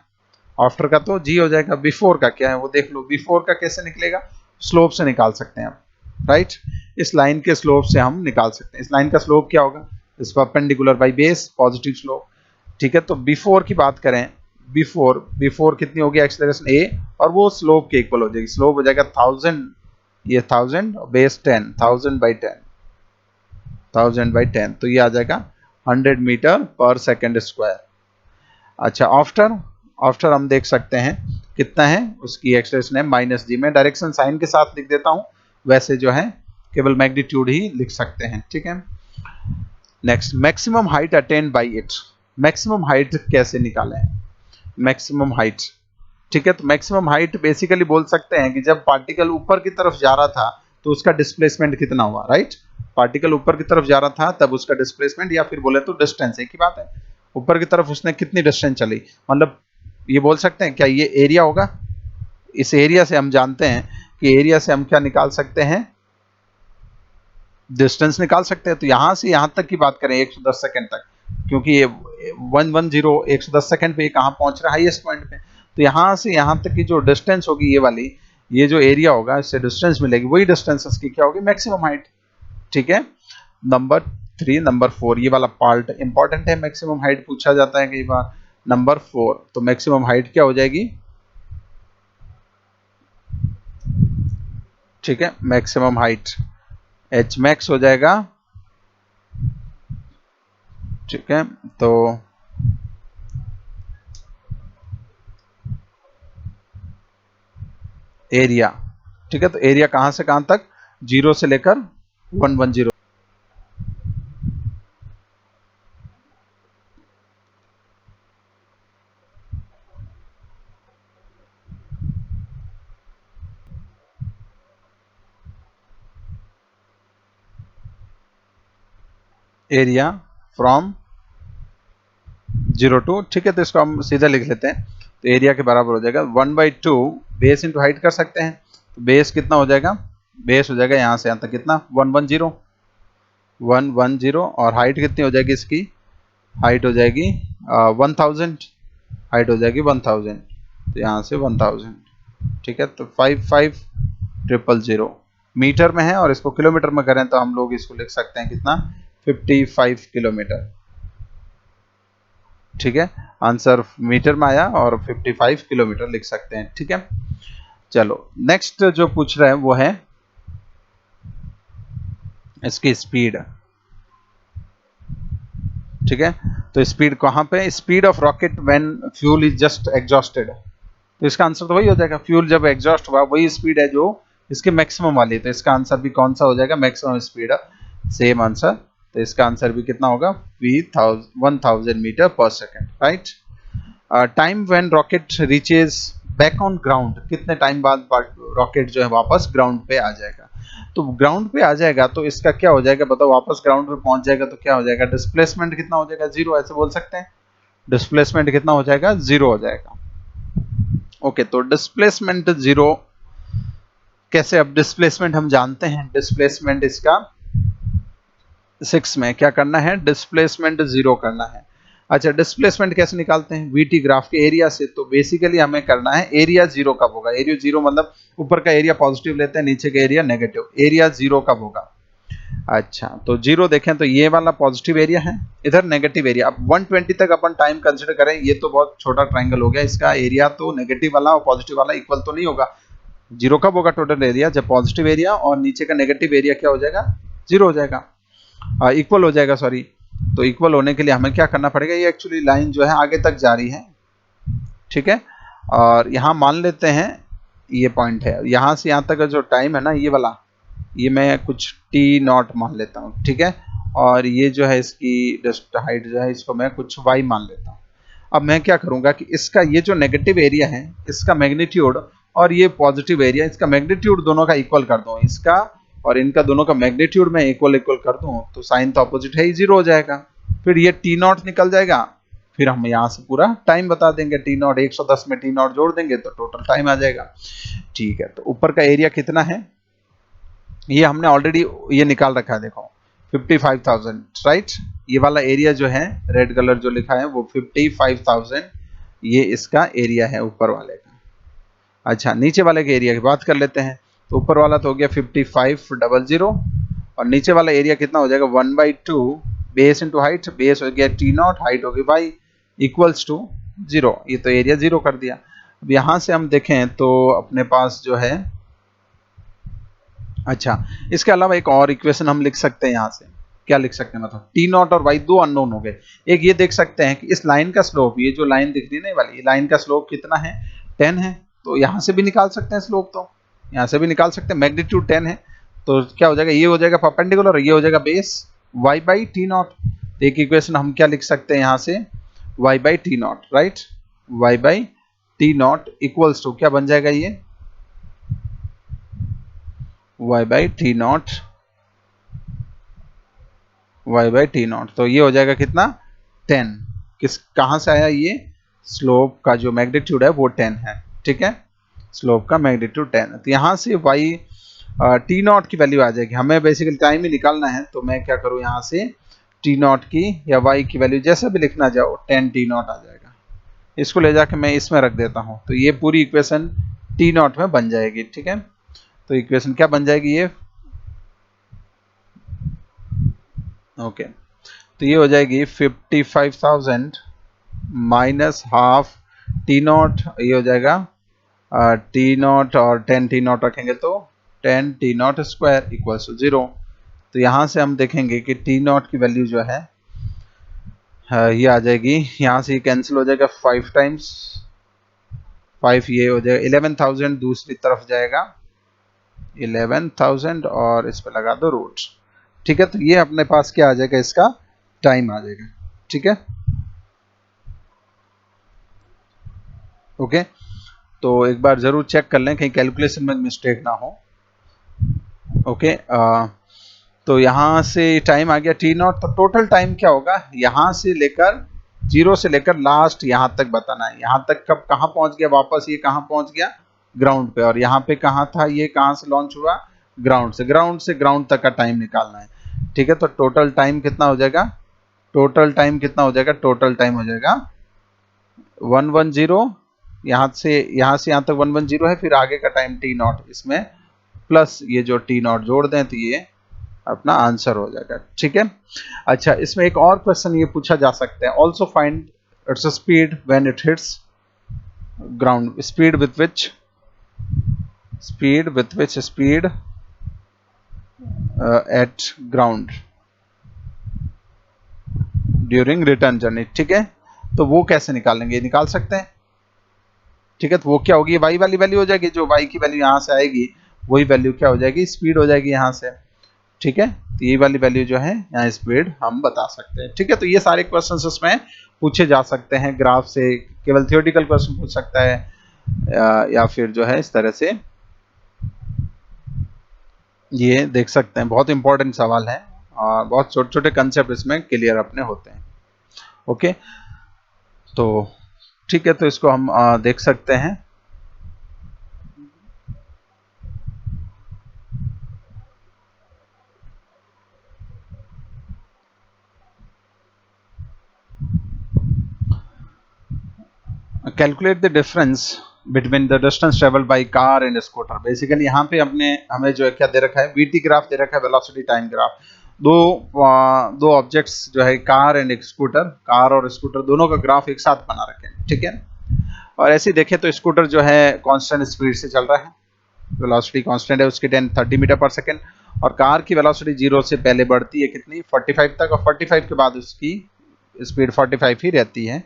आफ्टर का तो जी हो जाएगा। बिफोर का क्या है वो देख लो। बिफोर का कैसे निकलेगा? स्लोप से निकाल सकते हैं हम, राइट। इस लाइन के स्लोप से हम निकाल सकते हैं। इस लाइन का स्लोप क्या होगा? इस perpendicular by base, positive slope. ठीक है, तो बिफोर की बात करें, बिफोर कितनी होगी एक्सेलरेशन? a, और वो स्लोप के इक्वल हो जाएगी। स्लोप हो जाएगा 1000, ये 1000 बेस 10, 1000 बाई 10, तो ये आ जाएगा 100 मीटर पर सेकेंड स्क्वायर। अच्छा, आफ्टर हम देख सकते हैं कितना है, उसकी एक्सेलरेशन है माइनस जी। मैं डायरेक्शन साइन के साथ लिख देता हूं, वैसे जो है केवल मैग्नीट्यूड ही लिख सकते हैं। ठीक है, next, maximum height attend bye it. Maximum height कैसे निकालें? मैक्सिमम हाइट, ठीक है, तो मैक्सिमम हाइट बेसिकली बोल सकते हैं कि जब पार्टिकल ऊपर की तरफ जा रहा था तो उसका डिस्प्लेसमेंट कितना हुआ, राइट। पार्टिकल ऊपर की तरफ जा रहा था तब उसका डिस्प्लेसमेंट, या फिर बोले तो डिस्टेंस, एक ही बात है। ऊपर की तरफ उसने कितनी डिस्टेंस चली, मतलब ये बोल सकते हैं क्या ये एरिया होगा? इस एरिया से हम जानते हैं कि एरिया से हम क्या निकाल सकते हैं? डिस्टेंस निकाल सकते हैं। तो यहां से यहां तक की बात करें 110 सेकंड तक, क्योंकि ये 110 110 सेकंड पे कहां पहुंच रहा है? हाईएस्ट पॉइंट पे। तो यहां से यहां तक की जो डिस्टेंस होगी, ये वाली, ये जो एरिया होगा इससे डिस्टेंस मिलेगी, वही डिस्टेंस इसकी क्या होगी? Maximum height. ठीक है, नंबर 3, नंबर 4 ये वाला पार्ट इंपॉर्टेंट है। मैक्सिमम हाइट पूछा जाता है कई बार। नंबर 4, तो मैक्सिमम हाइट क्या हो जाएगी? ठीक है, मैक्सिमम हाइट एच मैक्स हो जाएगा। ठीक है, तो एरिया, ठीक है, तो एरिया कहां से कहां तक? 0 से लेकर 110। एरिया फ्रॉम 0 टू, ठीक है, तो इसको हम सीधा लिख लेते हैं। तो एरिया के बराबर हो जाएगा 1/2 बेस इंटू हाइट कर सकते हैं। तो बेस कितना हो जाएगा? बेस हो जाएगा यहाँ से यहाँ तक कितना? 110, और हाइट कितनी हो जाएगी इसकी? हाइट हो जाएगी 1000, हाइट हो जाएगी 1000, तो यहाँ से 1000। ठीक है, तो 55,000 मीटर में है, और इसको किलोमीटर में करें तो हम लोग इसको लिख सकते हैं कितना? 55 किलोमीटर। ठीक है, आंसर मीटर में आया और 55 किलोमीटर लिख सकते हैं। ठीक है, चलो नेक्स्ट जो पूछ रहे हैं वो है इसकी स्पीड। ठीक है, तो स्पीड कहां पे? Speed of rocket when fuel is just exhausted. तो इसका आंसर तो वही हो जाएगा, फ्यूल जब एग्जॉस्ट हुआ वही स्पीड है जो इसके मैक्सिमम वाली है। तो इसका आंसर भी कौन सा हो जाएगा? Maximum speed. सेम आंसर तो इसका आंसर भी कितना होगा, v 1000 metre per second, right. Time when rocket reaches back on ground, कितने टाइम बाद रॉकेट जो है वापस ग्राउंड पे आ जाएगा। तो ग्राउंड पे आ जाएगा तो इसका क्या हो जाएगा बताओ, वापस ग्राउंड पे पहुंच जाएगा तो क्या हो जाएगा, डिस्प्लेसमेंट कितना हो जाएगा, 0, ऐसे बोल सकते हैं। डिस्प्लेसमेंट कितना हो जाएगा, 0 हो जाएगा। ओके, तो डिस्प्लेसमेंट 0 कैसे, अब डिस्प्लेसमेंट हम जानते हैं, डिस्प्लेसमेंट इसका 6 में क्या करना है, डिस्प्लेसमेंट 0 करना है। अच्छा, डिस्प्लेसमेंट कैसे निकालते हैं, वीटी ग्राफ के एरिया से। तो बेसिकली हमें करना है एरिया 0 कब होगा, एरिया 0 मतलब ऊपर का एरिया पॉजिटिव लेते हैं, नीचे का एरिया नेगेटिव, एरिया 0 कब होगा। अच्छा, तो 0 देखें तो ये वाला पॉजिटिव एरिया है, इधर नेगेटिव एरिया। अब 120 तक अपन टाइम कंसिडर करें, ये तो बहुत छोटा ट्राइंगल हो गया, इसका एरिया तो नेगेटिव वाला और पॉजिटिव वाला इक्वल तो नहीं होगा। 0 कब होगा टोटल एरिया, जब पॉजिटिव एरिया और नीचे का नेगेटिव एरिया क्या हो जाएगा, 0 हो जाएगा, इक्वल हो जाएगा, सॉरी। तो इक्वल होने के लिए हमें क्या करना पड़ेगा, ये एक्चुअली लाइन जो है आगे तक जा रही है, ठीक है। और यहाँ मान लेते हैं ये पॉइंट है, यहाँ से यहाँ तक का जो टाइम है ना, ये वाला, ये मैं कुछ t0 मान लेता हूँ, ठीक है। और ये जो है इसकी जस्ट हाइट जो है, इसको मैं कुछ y मान लेता हूँ। अब मैं क्या करूँगा कि इसका ये जो नेगेटिव एरिया है, इसका मैग्नीट्यूड, और ये पॉजिटिव एरिया, इसका मैग्नीट्यूड दोनों का इक्वल कर दूँ, इसका और इनका दोनों का मैग्नीट्यूड में इक्वल कर दूं, तो साइन तो अपोजिट है ही, 0 हो जाएगा। फिर ये t0 निकल जाएगा, फिर हम यहाँ से पूरा टाइम बता देंगे, t0 110 में t0 जोड़ देंगे तो टोटल टाइम आ जाएगा, ठीक है। तो ऊपर का एरिया कितना है, ये हमने ऑलरेडी ये निकाल रखा है, देखो 55,000, राइट। ये वाला एरिया जो है रेड कलर जो लिखा है वो 55,000, ये इसका एरिया है ऊपर वाले का। अच्छा, नीचे वाले के एरिया की बात कर लेते हैं। तो ऊपर वाला तो हो गया 5500 और नीचे वाला एरिया कितना हो जाएगा, 1/2 बेस इंटू हाइट, बेस हो गया t0, हाइट होगी y इक्वल्स टू 0। ये तो एरिया 0 कर दिया। अब यहाँ से हम देखें तो अपने पास जो है, अच्छा इसके अलावा एक और इक्वेशन हम लिख सकते हैं, यहाँ से क्या लिख सकते हैं, मतलब t0 और y दो अननोन हो गए। एक ये देख सकते हैं कि इस लाइन का स्लोप, ये जो लाइन दिख रही है ना वाली, ये लाइन का स्लोप कितना है, 10 है। तो यहाँ से भी निकाल सकते हैं स्लोप, तो यहाँ से भी निकाल सकते हैं, मैग्नीट्यूड 10 है। तो क्या हो जाएगा, ये हो जाएगा परपेंडिकुलर, ये हो जाएगा बेस y/t0। एक इक्वेशन हम क्या लिख सकते हैं यहाँ से, y/t0, right. y/t0 equals to क्या बन जाएगा, ये y/t0, y/t0, तो ये हो जाएगा कितना, 10। किस कहाँ से आया, ये स्लोप का जो मैग्नीट्यूड है वो 10 है, ठीक है। स्लोप का मैग्नीट्यूड 10 है, तो यहाँ से t0 की वैल्यू आ जाएगी। हमें बेसिकली टाइम ही निकालना है, तो मैं क्या करूँ, यहाँ से t0 की या y की वैल्यू जैसे भी लिखना जाओ, 10 t0 आ जाएगा। इसको ले जाके मैं इसमें रख देता हूँ, तो ये पूरी इक्वेशन t0 में बन जाएगी, ठीक है। तो इक्वेशन क्या बन जाएगी, ये ओके, तो ये हो जाएगी 55,000 माइनस हाफ t0, ये हो जाएगा t0 और 10 t0 रखेंगे तो 10 t0 स्क्वायर इक्वल्स टू 0। तो यहाँ से हम देखेंगे कि t0 की वैल्यू जो है ये आ जाएगी, यहाँ से ये कैंसिल हो जाएगा, 5 टाइम्स 5 ये हो जाएगा 11,000, दूसरी तरफ जाएगा 11,000 और इस पर लगा दो रूट, ठीक है। तो ये अपने पास क्या आ जाएगा, इसका टाइम आ जाएगा, ठीक है। ओके, तो एक बार जरूर चेक कर लें कहीं कैलकुलेशन में मिस्टेक ना हो। ओके, तो यहाँ से टाइम आ गया t0, तो टोटल टाइम क्या होगा, यहाँ से लेकर 0 से लेकर लास्ट यहाँ तक बताना है। यहाँ तक कब कहाँ पहुँच गया, वापस ये कहाँ पहुँच गया, ग्राउंड पे। और यहाँ पे कहाँ था, ये कहाँ से लॉन्च हुआ, ग्राउंड से। ग्राउंड से ग्राउंड तक का टाइम निकालना है, ठीक है। तो टोटल टाइम कितना हो जाएगा, टोटल टाइम कितना हो जाएगा, टोटल टाइम हो जाएगा 110, यहाँ से यहाँ तक 110 है, फिर आगे का टाइम t0, इसमें प्लस ये जो t0 जोड़ दें तो ये अपना आंसर हो जाएगा, ठीक है। अच्छा, इसमें एक और क्वेश्चन ये पूछा जा सकता है, also find its speed when it hits ground, speed with which speed at ground during return journey, ठीक है। तो वो कैसे निकालेंगे, निकाल सकते हैं, ठीक है। तो वो क्या होगी, y वाली वैल्यू हो जाएगी, जो y की वैल्यू यहाँ से आएगी वही वैल्यू क्या हो जाएगी, स्पीड हो जाएगी यहाँ से, ठीक है। तो ये वाली वैल्यू जो है यहाँ स्पीड हम बता सकते हैं। ठीक है, तो ये सारे क्वेश्चन उसमें पूछे जा सकते हैं ग्राफ से, केवल थियोरेटिकल क्वेश्चन पूछ सकता है या फिर जो है इस तरह से ये देख सकते हैं। बहुत इंपॉर्टेंट सवाल है और बहुत छोटे छोटे कंसेप्ट इसमें क्लियर अपने होते हैं। ओके, तो ठीक है, तो इसको हम देख सकते हैं। Calculate the difference between the distance travelled by car and scooter. Basically यहाँ पे हमें जो है क्या दे रखा है, वीटी ग्राफ दे रखा है, वेलोसिटी टाइम ग्राफ। दो ऑब्जेक्ट्स जो है कार एंड एक स्कूटर, कार और स्कूटर दोनों का ग्राफ एक साथ बना रखे हैं। ठीक है, और ऐसे ही देखें तो स्कूटर जो है कांस्टेंट स्पीड से चल रहा है, वेलोसिटी कांस्टेंट है उसकी 30 मीटर पर सेकंड, और कार की वेलोसिटी 0 से पहले बढ़ती है कितनी, 45 तक, और 45 के बाद उसकी स्पीड 45 ही रहती है।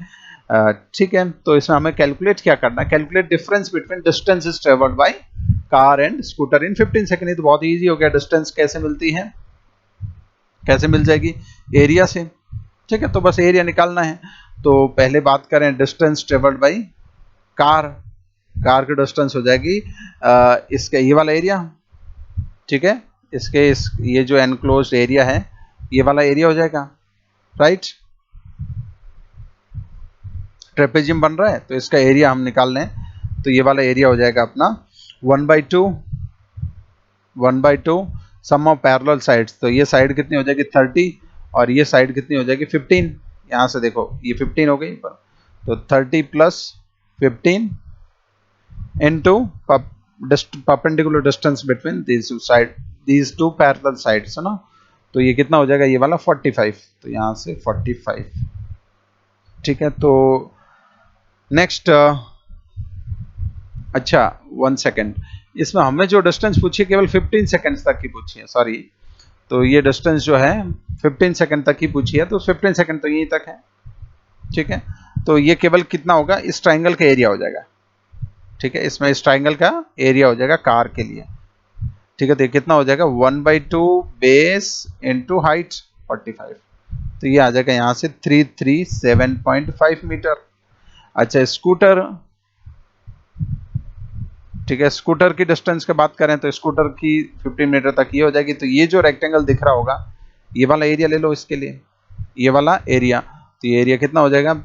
ठीक है, तो इसमें हमें कैलकुलेट क्या करना है, calculate difference between distances travelled by car and scooter in 15 second. तो बहुत इजी हो गया, डिस्टेंस कैसे मिलती है, कैसे मिल जाएगी, एरिया से। ठीक है, तो बस एरिया निकालना है। तो पहले बात करें distance travelled by car, car की डिस्टेंस हो जाएगी इसका ये वाला एरिया। ठीक है, ये जो एनक्लोज्ड एरिया है ये वाला एरिया हो जाएगा, राइट। ट्रेपेजियम बन रहा है तो इसका एरिया हम निकाल लें, तो ये वाला एरिया हो जाएगा अपना 1/2 सम ऑफ पैरेलल साइड्स। तो ये साइड कितनी हो जाएगी 30 और ये साइड कितनी हो जाएगी 15। यहाँ से देखो ये 15 हो गई पर, तो 30 plus 15 into perpendicular distance between these two parallel sides है ना। तो ये कितना हो जाएगा, ये वाला 45, तो यहाँ से 45। ठीक है, तो नेक्स्ट अच्छा 1 सेकेंड, इसमें हमें जो डिस्टेंस पूछी है केवल 15 सेकेंड्स तक की पूछी है, सॉरी। तो ये डिस्टेंस जो है 15 सेकेंड तक की पूछी है, तो 15 सेकेंड तो यहीं तक है। ठीक है, तो ये केवल कितना होगा, इस ट्राइंगल का एरिया हो जाएगा। ठीक है, इसमें इस ट्राइंगल का एरिया हो जाएगा कार के लिए। ठीक है, तो कितना हो जाएगा 1/2 बेस इंटू हाइट 45, तो ये आ जाएगा यहाँ से 337.5 मीटर। अच्छा स्कूटर, ठीक है, स्कूटर की डिस्टेंस की बात करें तो स्कूटर की 15 मीटर तक ये हो जाएगी। तो ये जो रेक्टेंगल दिख रहा होगा ये वाला एरिया ले लो इसके लिए, ये वाला एरिया। तो ये एरिया कितना हो जाएगा,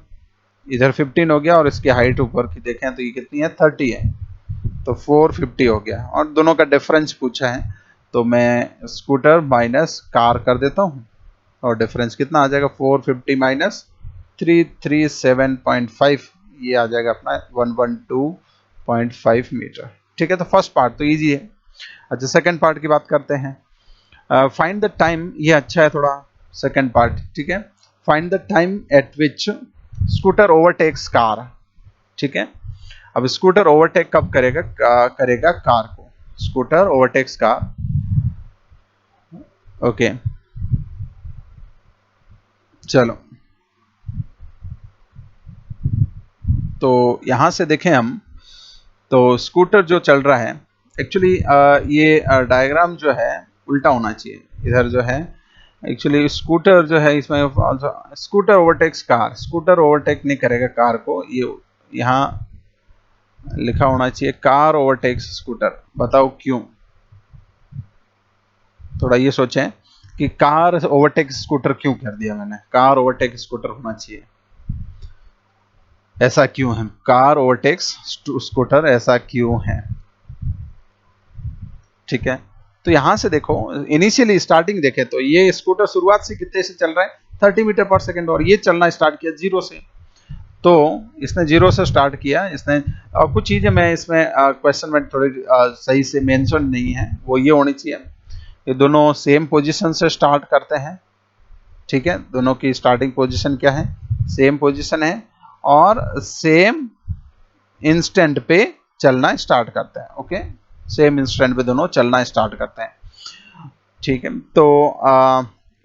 इधर 15 हो गया और इसकी हाइट ऊपर की देखें तो ये कितनी है 30 है, तो 450 हो गया। और दोनों का डिफरेंस पूछा है तो मैं स्कूटर माइनस कार कर देता हूँ और डिफरेंस कितना आ जाएगा 450 माइनस 337.5, ये आ जाएगा अपना 112.5 मीटर। ठीक है, तो फर्स्ट पार्ट तो इजी है। अच्छा सेकंड पार्ट की बात करते हैं। फाइंड द टाइम, ये अच्छा है थोड़ा सेकंड पार्ट। ठीक है, find the time eight which scooter overtakes car. ठीक है, अब स्कूटर ओवरटेक कब करेगा, करेगा कार को, स्कूटर ओवरटेक्स कार। ओके चलो, तो यहां से देखें हम, तो स्कूटर जो चल रहा है एक्चुअली ये डायग्राम जो है उल्टा होना चाहिए, इधर जो है एक्चुअली स्कूटर जो है इसमें scooter overtakes car, scooter overtake नहीं करेगा कार को, ये यहाँ लिखा होना चाहिए कार ओवरटेक्स स्कूटर। बताओ क्यों, थोड़ा ये सोचें कि कार ओवरटेक स्कूटर क्यों कर दिया मैंने, कार ओवरटेक स्कूटर होना चाहिए, ऐसा क्यों है, कार ओवरटेक्स स्कूटर ऐसा क्यों है। ठीक है, तो यहां से देखो इनिशियली स्टार्टिंग देखें तो ये स्कूटर शुरुआत से कितने से चल रहा है 30 मीटर पर सेकंड, और ये चलना स्टार्ट किया 0 से। तो इसने 0 से स्टार्ट किया, इसने कुछ चीजें मैं इसमें क्वेश्चन में थोड़ी सही से मेंशन नहीं है, वो ये होनी चाहिए, ये दोनों सेम पोजीशन से स्टार्ट करते हैं। ठीक है, दोनों की स्टार्टिंग पोजीशन क्या है, सेम पोजीशन है और सेम इंस्टेंट पे चलना स्टार्ट करते हैं। ओके, सेम इंस्टेंट पे दोनों चलना स्टार्ट करते हैं। ठीक है, तो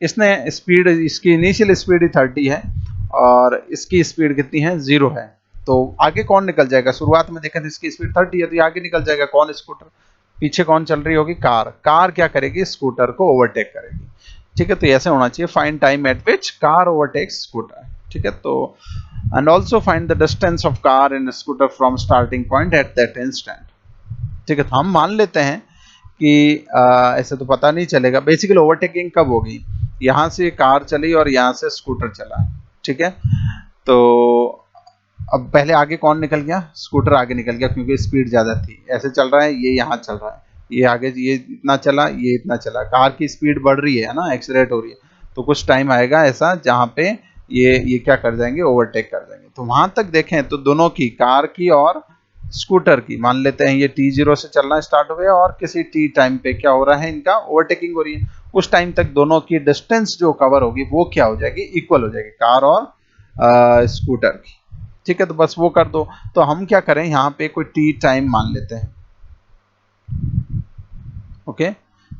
इसने स्पीड, इसकी इनिशियल स्पीड 30 है और इसकी स्पीड कितनी है 0 है। तो आगे कौन निकल जाएगा, शुरुआत में देखें तो इसकी स्पीड 30 है तो ये आगे निकल जाएगा कौन, स्कूटर। पीछे कौन चल रही होगी, कार। कार क्या करेगी, स्कूटर को ओवरटेक करेगी। ठीक है, तो ऐसे होना चाहिए, find time eight which car overtakes scooter. ठीक है, तो and also find the distance of car and scooter from starting point at that instant. ठीक है, तो हम मान लेते हैं कि ऐसे तो पता नहीं चलेगा। बेसिकली ओवरटेकिंग कब होगी, यहाँ से कार चली और यहाँ से स्कूटर चला। ठीक है, तो अब पहले आगे कौन निकल गया, स्कूटर आगे निकल गया क्योंकि स्पीड ज़्यादा थी। ऐसे चल रहा है, ये यहाँ चल रहा है, ये आगे, ये इतना चला, ये इतना चला। कार की स्पीड बढ़ रही है ना, एक्सीलरेट हो रही है, तो कुछ टाइम आएगा ऐसा जहाँ पे ये क्या कर जाएंगे, ओवरटेक कर जाएंगे। तो वहां तक देखें तो दोनों की, कार की और स्कूटर की, मान लेते हैं ये t0 से चलना स्टार्ट हो गया और किसी t टाइम पे क्या हो रहा है, इनका ओवरटेकिंग हो रही है। उस टाइम तक दोनों की डिस्टेंस जो कवर होगी वो क्या हो जाएगी, इक्वल हो जाएगी, कार और स्कूटर की। ठीक है, तो बस वो कर दो। तो हम क्या करें, यहाँ पे कोई t टाइम मान लेते हैं। ओके,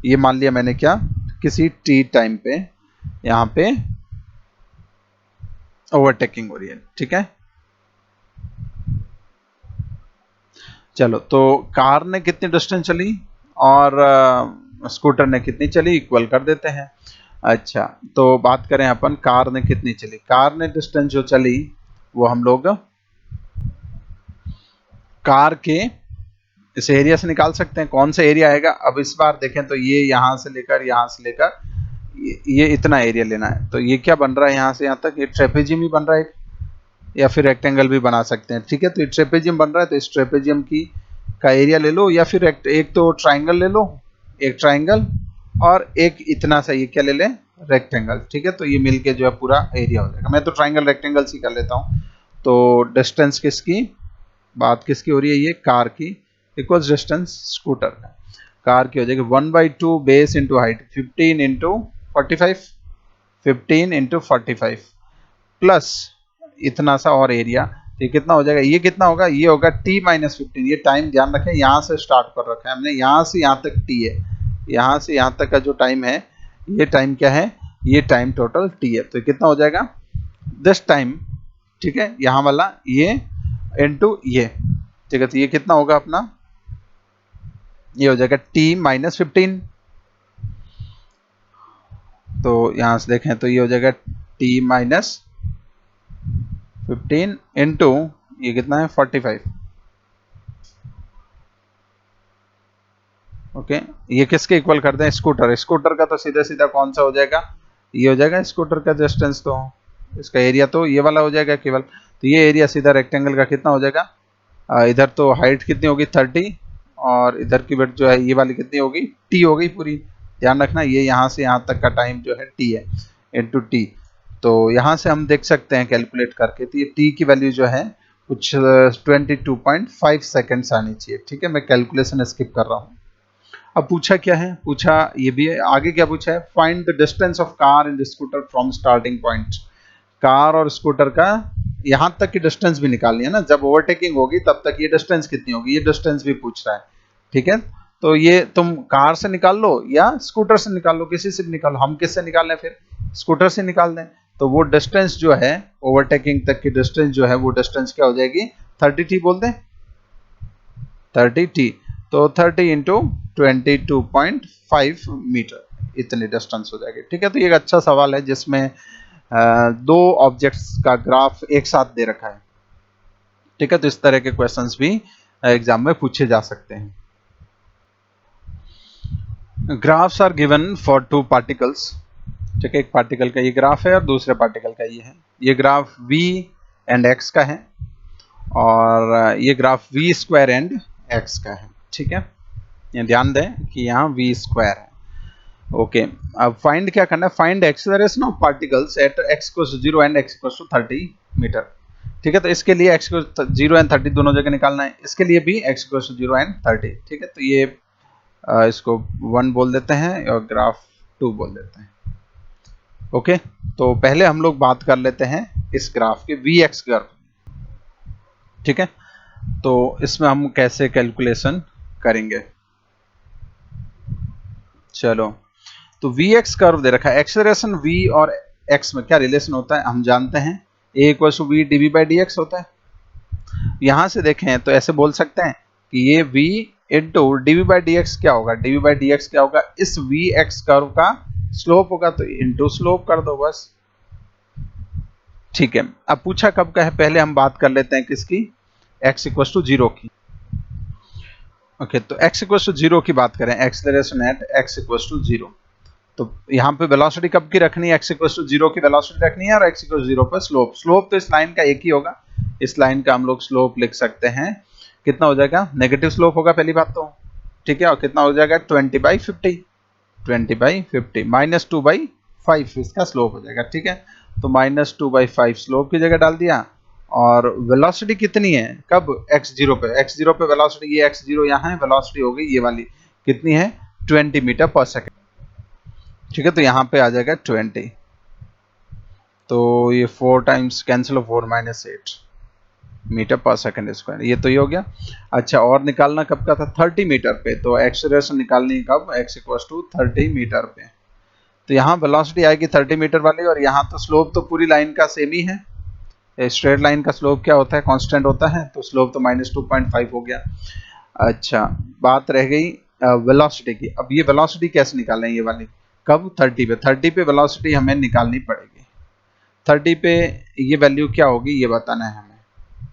ये मान लिया मैंने, क्या किसी t टाइम पे यहाँ पे ओवरटेकिंग हो रही है। ठीक है, चलो, तो कार ने कितनी डिस्टेंस चली और स्कूटर ने कितनी चली, इक्वल कर देते हैं। अच्छा, तो बात करें अपन, कार ने कितनी चली, कार ने डिस्टेंस जो चली वो हम लोग कार के इस एरिया से निकाल सकते हैं। कौन सा एरिया आएगा, अब इस बार देखें तो ये यहाँ से लेकर ये इतना एरिया लेना है। तो ये क्या बन रहा है, यहाँ से यहाँ तक ये ट्रेपेजियम ही बन रहा है, या फिर रेक्टेंगल भी बना सकते हैं। ठीक है, तो ये ट्रेपेजियम बन रहा है, तो इस ट्रेपेजियम की का एरिया ले लो, या फिर एक तो ट्राइंगल ले लो, एक ट्राइंगल और एक इतना सा ये क्या ले लें, रेक्टेंगल। ठीक है, तो ये मिलके जो है पूरा एरिया हो जाएगा। मैं तो ट्राइंगल रेक्टेंगल ही कर लेता हूँ। तो डिस्टेंस किसकी बात, किसकी हो रही है, ये कार की, इक्वल्स डिस्टेंस स्कूटर का। कार की हो जाएगी 1/2 base into height, 15 into 45, 15 into 45 plus इतना सा और एरिया। ये कितना हो जाएगा, ये कितना होगा, ये होगा t-15। ये टाइम ध्यान रखें, यहाँ से स्टार्ट कर रखा है हमने, यहाँ से यहाँ तक t है, यहाँ से यहाँ तक का जो टाइम है, ये टाइम क्या है, ये टाइम टोटल t है। तो कितना हो जाएगा, दिस टाइम। ठीक है, यहाँ वाला ये इनटू ये। ठीक है, तो ये कितना होगा अपना, ये हो जाएगा t-15। तो यहाँ से देखें तो ये हो जाएगा t-15 इंटू ये कितना है, 45। ओके, ये किसके इक्वल कर दें, स्कूटर। स्कूटर का तो सीधा सीधा कौन सा हो जाएगा, ये हो जाएगा स्कूटर का डिस्टेंस। तो इसका एरिया तो ये वाला हो जाएगा केवल। तो ये एरिया सीधा रेक्टेंगल का कितना हो जाएगा, इधर तो हाइट कितनी होगी 30 और इधर की विड्थ जो है ये वाली कितनी होगी, t हो गई पूरी। ध्यान रखना, ये यहाँ से यहाँ तक का टाइम जो है t है, इंटू t। तो यहाँ से हम देख सकते हैं कैलकुलेट करके, तो ये t की वैल्यू जो है कुछ 22.5 सेकेंड्स आनी चाहिए। ठीक है, मैं कैलकुलेशन स्किप कर रहा हूँ। अब पूछा क्या है, पूछा ये भी है, आगे क्या पूछा है, find the distance of car and scooter from starting point. Car और स्कूटर का यहाँ तक की डिस्टेंस भी निकालनी है ना, जब ओवरटेकिंग होगी तब तक ये डिस्टेंस कितनी होगी, ये डिस्टेंस भी पूछ रहा है। ठीक है, तो ये तुम कार से निकाल लो या स्कूटर से निकाल लो, किसी से भी निकालो। हम किससे निकाल लें, फिर स्कूटर से निकाल दें। तो वो डिस्टेंस जो है ओवरटेकिंग तक की डिस्टेंस जो है, वो डिस्टेंस क्या हो जाएगी, 30t बोल दें, 30t। तो 30 इंटू 22.5 मीटर, इतनी डिस्टेंस हो जाएगी। ठीक है, तो ये एक अच्छा सवाल है जिसमें दो ऑब्जेक्ट्स का ग्राफ एक साथ दे रखा है। ठीक है, तो इस तरह के क्वेश्चंस भी एग्जाम में पूछे जा सकते हैं। Graphs are given for two particles. ठीक है, एक पार्टिकल का ये ग्राफ है और दूसरे पार्टिकल का ये है। ये ग्राफ v एंड x का है और ये graph v square and x का है। ठीक है, ये ध्यान दें कि यहाँ v स्क्वायर है। ओके, अब फाइंड क्या करना है, find acceleration of particles at x = 0 and x = 30 metre. ठीक है, तो इसके लिए x को 0 एंड 30 दोनों जगह निकालना है, इसके लिए भी x = 0 एंड 30। ठीक है, तो ये इसको 1 बोल देते हैं और ग्राफ 2 बोल देते हैं। ओके, तो पहले हम लोग बात कर लेते हैं इस ग्राफ के vx कर्व। ठीक है, तो इसमें हम कैसे कैलकुलेशन करेंगे, चलो। तो vx कर्व दे रखा है, एक्सेलरेशन v और x में क्या रिलेशन होता है हम जानते हैं, a = v dv/dx होता है। यहां से देखें तो ऐसे बोल सकते हैं कि ये v into d v by d x क्या होगा, डीवी बाई डी एक्स क्या होगा, इस वी एक्स कर्व का स्लोप होगा, तो इंटू स्लोप कर दो बस। ठीक है, अब पूछा कब का है, पहले हम बात कर लेते हैं किसकी, x इक्वल टू 0 की। ओके, तो x इक्वल टू 0 की बात करें, acceleration at x equal to 0, तो यहाँ पे वेलोसिटी कब की रखनी है, x इक्वल टू 0 की वेलोसिटी रखनी है, और x इक्वल टू 0 पर स्लोप। स्लोप तो इस लाइन का एक ही होगा, इस लाइन का हम लोग स्लोप लिख सकते हैं, कितना हो जाएगा, नेगेटिव स्लोप होगा पहली बात तो, ठीक है, और कितना हो जाएगा 20/50, 20/50 -2/5 इसका स्लोप हो जाएगा, ठीक है, तो -2/5 स्लोप की जगह डाल दिया। और वेलोसिटी कितनी है कब, x0 पे, x0 पे वेलोसिटी, ये x0 यहाँ है, वेलोसिटी हो गई ये वाली, कितनी है 20 मीटर पर सेकेंड, ठीक है, तो यहाँ पे आ जाएगा 20, तो ये 4 times cancel, 4 - 8 metre per second square, ये तो ये हो गया। अच्छा, और निकालना कब का था, 30 मीटर पे, तो एक्सेलरेशन निकालनी कब, x इक्वल टू 30 मीटर पे, तो यहाँ वेलोसिटी आएगी 30 मीटर वाली, और यहाँ तो स्लोप तो पूरी लाइन का सेम ही है, स्ट्रेट लाइन का स्लोप क्या होता है, कांस्टेंट होता है, तो स्लोप तो -2.5 हो गया। अच्छा, बात रह गई वेलोसिटी की, अब ये वेलोसिटी कैसे निकालें, ये वाली कब, 30 पे, 30 पे वेलोसिटी हमें निकालनी पड़ेगी, 30 पे ये वैल्यू क्या होगी ये बताना है हमें,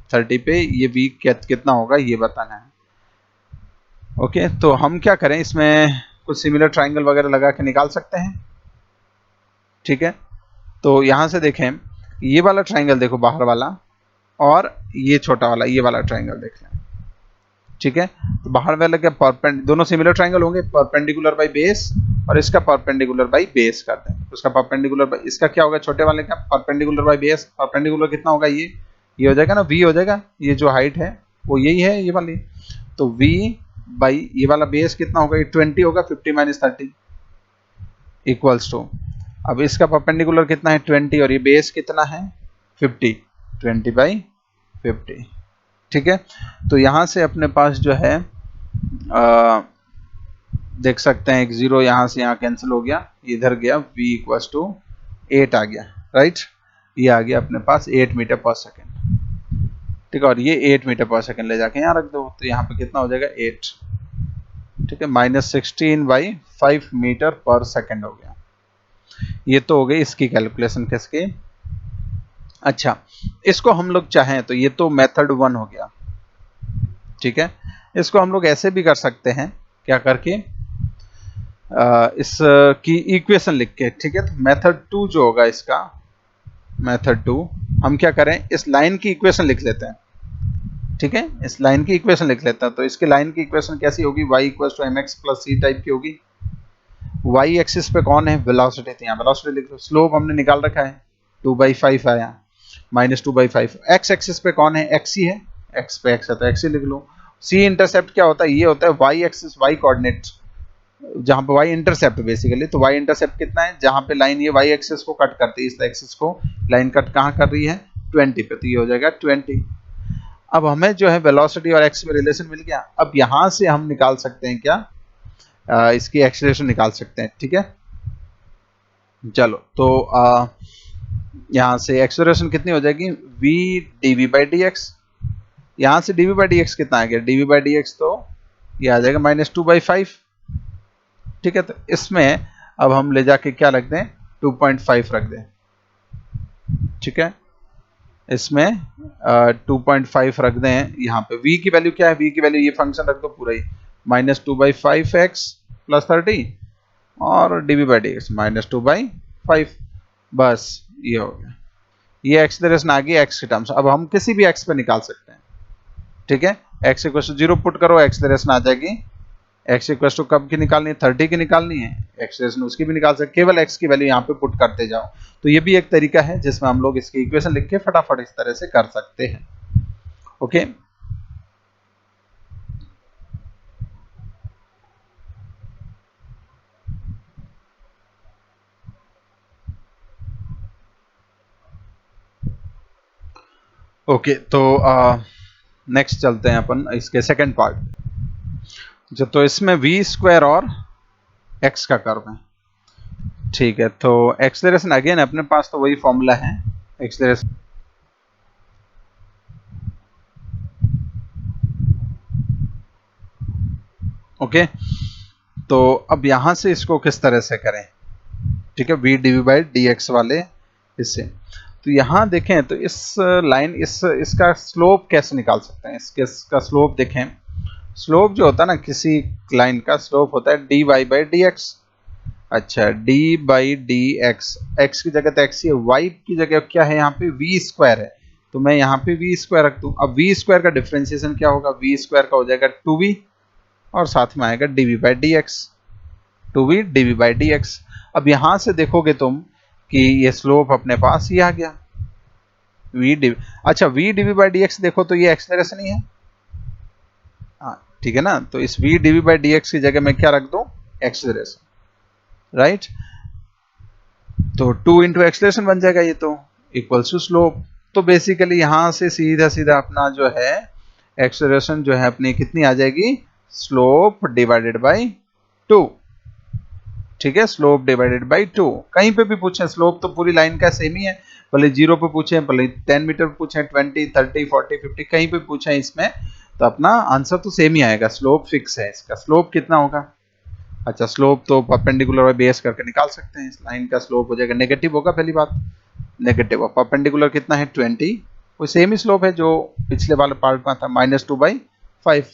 30 पे ये v कितना होगा ये बताना है। ओके, तो हम क्या करें, इसमें कुछ सिमिलर ट्राइंगल वगैरह लगा के निकाल सकते हैं, ठीक है, तो यहां से देखें, ये वाला ट्राइंगल देखो बाहर वाला, और ये छोटा वाला ये वाला ट्राइंगल देख लें, ठीक है, तो बाहर वाला क्या दोनों सिमिलर ट्राइंगल होंगे, परपेंडिकुलर बाई बेस, और इसका परपेंडिकुलर बाई बेस करते हैं, उसका परपेंडिकुलर बाई, इसका क्या होगा छोटे वाले का परपेंडिकुलर बाई बेस, परपेंडिकुलर कितना होगा, ये हो जाएगा ना, v हो जाएगा, ये जो हाइट है वो यही है ये वाली, तो v बाई ये वाला बेस कितना होगा, ये 20 होगा, 50 - 30 इक्वल्स टू, अब इसका परपेंडिकुलर कितना है 20, और ये बेस कितना है 50, 20/50, ठीक है, तो यहां से अपने पास जो है देख सकते हैं, एक 0 यहाँ से यहाँ कैंसिल हो गया, इधर गया, v इक्वल्स टू 8 आ गया, राइट, ये आ गया अपने पास 8 मीटर पर सेकेंड, ठीक है, और ये 8 मीटर पर सेकेंड ले जाके यहाँ रख दो, तो यहाँ पे कितना हो जाएगा 8, ठीक है, -16/5 मीटर पर सेकेंड हो गया, ये तो हो गई इसकी कैलकुलेशन किसकी। अच्छा, इसको हम लोग चाहें तो ये तो मेथड 1 हो गया, ठीक है, इसको हम लोग ऐसे भी कर सकते हैं, क्या करके, इसकी इक्वेशन लिख के, ठीक है, तो मेथड 2 जो होगा इसका, मेथड 2 हम क्या करें, इस लाइन की इक्वेशन लिख लेते हैं, ठीक है, इस लाइन की इक्वेशन लिख लेता है, तो इसके लाइन की इक्वेशन कैसी होगी, y = mx + c टाइप की होगी, y एक्सिस पे कौन है, वेलोसिटी, तो यहाँ वेलोसिटी लिख लो, स्लोप हमने निकाल रखा है 2/5 आया, -2/5, x एक्सिस पे कौन है, x ही है, x पे x है तो x ही लिख लो, c इंटरसेप्ट क्या होता है, ये होता है y एक्सिस, y कोऑर्डिनेट, जहां पे y इंटरसेप्ट बेसिकली, तो y इंटरसेप्ट कितना है, जहां पे लाइन ये y एक्सिस को कट करती है, इस एक्सिस को लाइन कट कहां कर रही है 20 पे, तो ये हो जाएगा 20। अब हमें जो है वेलोसिटी और x में रिलेशन मिल गया, अब यहां से हम निकाल सकते हैं क्या, इसकी एक्सेलरेशन निकाल सकते हैं, ठीक है, चलो, तो यहां से एक्सेलरेशन कितनी हो जाएगी, v dv/dx, यहां से dv/dx कितना आ गया, dv/dx तो ये आ जाएगा -2/5, ठीक है, तो इसमें अब हम ले जाके क्या रख दें 2.5 रख दें, ठीक है, इसमें 2.5 रख दें, यहाँ पे v की वैल्यू क्या है, v की वैल्यू ये फंक्शन रख दो पूरा ही, -2/5x + 30 और dv/dx -2/5, बस ये हो गया, ये एक्सेलरेशन आ गई x के टर्म्स, अब हम किसी भी x पे निकाल सकते हैं, ठीक है, x = 0 पुट करो, एक्सेलरेशन आ जाएगी, x = कब की निकालनी है, 30 की निकालनी है, एक्सेलरेशन उसकी भी निकाल सकते, केवल x की वैल्यू यहाँ पे पुट करते जाओ, तो ये भी एक तरीका है जिसमें हम लोग इसकी इक्वेशन लिख के फटाफट इस तरह से कर सकते हैं, ओके। ओके, तो नेक्स्ट चलते हैं अपन इसके सेकंड पार्ट, जो तो इसमें v² और x का कर्व है, ठीक है, तो एक्सेलरेशन अगेन अपने पास तो वही फॉर्मूला है, एक्सेलरेशन ओके, तो अब यहां से इसको किस तरह से करें, ठीक है, v dv by d x वाले इससे। तो यहाँ देखें तो इस लाइन इसका स्लोप कैसे निकाल सकते हैं, इसका स्लोप देखें, स्लोप जो होता है ना किसी लाइन का स्लोप होता है dy बाई डी एक्स। अच्छा, d by d x, x की जगह तो एक्स ही है, y की जगह क्या है यहाँ पे v स्क्वायर है, तो मैं यहाँ पे v स्क्वायर रख दूँ। अब v स्क्वायर का डिफरेंशिएशन क्या होगा, v स्क्वायर का हो जाएगा 2v और साथ में आएगा dv by d x, 2v dv by d x. अब यहां से देखोगे तुम कि ये स्लोप अपने पास ही आ गया v dv। अच्छा, v dv by d x देखो तो ये एक्सेलरेशन ही है, हाँ ठीक है ना, तो इस v dv by d x की जगह मैं क्या रख दूं, एक्सेलरेशन, राइट। तो 2 इंटू एक्सेलरेशन बन जाएगा ये, तो इक्वल्स टू स्लोप। तो बेसिकली यहां से सीधा सीधा अपना जो है एक्सेलरेशन जो है अपनी कितनी आ जाएगी, स्लोप डिवाइडेड बाई 2, ठीक है, स्लोप डिवाइडेड बाई 2। कहीं पे भी पूछें स्लोप तो पूरी लाइन का सेम ही है, भले 0 पे पूछे, भले 10 मीटर पे पूछे, 20 30 40 50 कहीं पे पूछे इसमें, तो अपना आंसर तो सेम ही आएगा, स्लोप फिक्स है इसका। स्लोप कितना होगा, अच्छा स्लोप तो परपेंडिकुलर और बेस करके निकाल सकते हैं, इस लाइन का स्लोप हो जाएगा नेगेटिव होगा, पहली बात नेगेटिव। और परपेंडिकुलर कितना है 20, वो सेम ही स्लोप है जो पिछले वाले पार्ट में था, -2/5,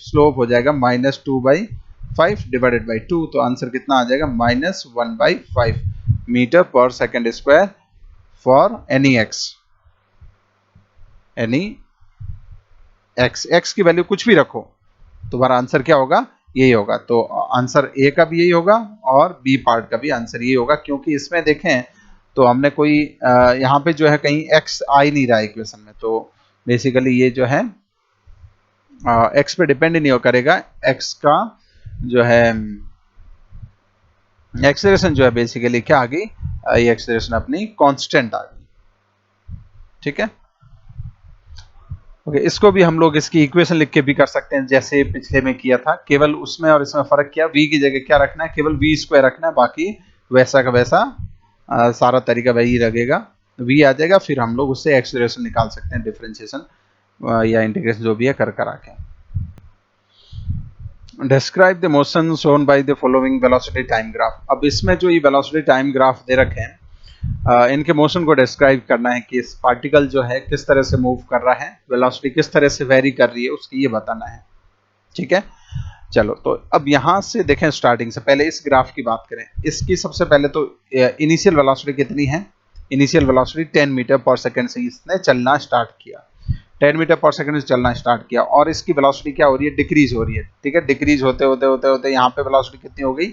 स्लोप हो जाएगा -2/5 डिवाइडेड बाई 2, तो आंसर कितना आ जाएगा -1/5 metre per second square for any x की वैल्यू कुछ भी रखो, तुम्हारा आंसर क्या होगा, यही होगा। तो आंसर ए का भी यही होगा और बी पार्ट का भी आंसर यही होगा, क्योंकि इसमें देखें तो हमने कोई यहाँ पे जो है कहीं एक्स आ ही नहीं रहा है इक्वेशन में, तो बेसिकली ये जो है एक्स पे डिपेंड ही नहीं करेगा, एक्स का जो है एक्सेलरेशन जो है बेसिकली क्या आ गई, ये एक्सेलरेशन अपनी कांस्टेंट आ गई, ठीक है। ओके, इसको भी हम लोग इसकी इक्वेशन लिख के भी कर सकते हैं जैसे पिछले में किया था, केवल उसमें और इसमें फर्क किया, v की जगह क्या रखना है, केवल v स्क्वायर रखना है, बाकी वैसा का वैसा सारा तरीका वही लगेगा, v आ जाएगा, फिर हम लोग उससे एक्सेलरेशन निकाल सकते हैं, डिफरेंशिएशन या इंटीग्रेशन जो भी है कर आके। Describe the motion shown by the following velocity time graph. अब इसमें जो ये वेलोसिटी टाइम ग्राफ दे रखे हैं, इनके मोशन को डिस्क्राइब करना है कि इस पार्टिकल जो है किस तरह से मूव कर रहा है, वेलोसिटी किस तरह से वेरी कर रही है उसकी ये बताना है, ठीक है। चलो, तो अब यहां से देखें, स्टार्टिंग से पहले इस ग्राफ की बात करें, इसकी सबसे पहले तो इनिशियल वेलोसिटी कितनी है, initial velocity 10 metre per second से इसने चलना स्टार्ट किया, 10 मीटर पर सेकंड से चलना स्टार्ट किया, और इसकी वेलोसिटी क्या हो रही है, डिक्रीज हो रही है, ठीक है, डिक्रीज होते होते होते होते यहाँ पे वेलोसिटी कितनी हो गई,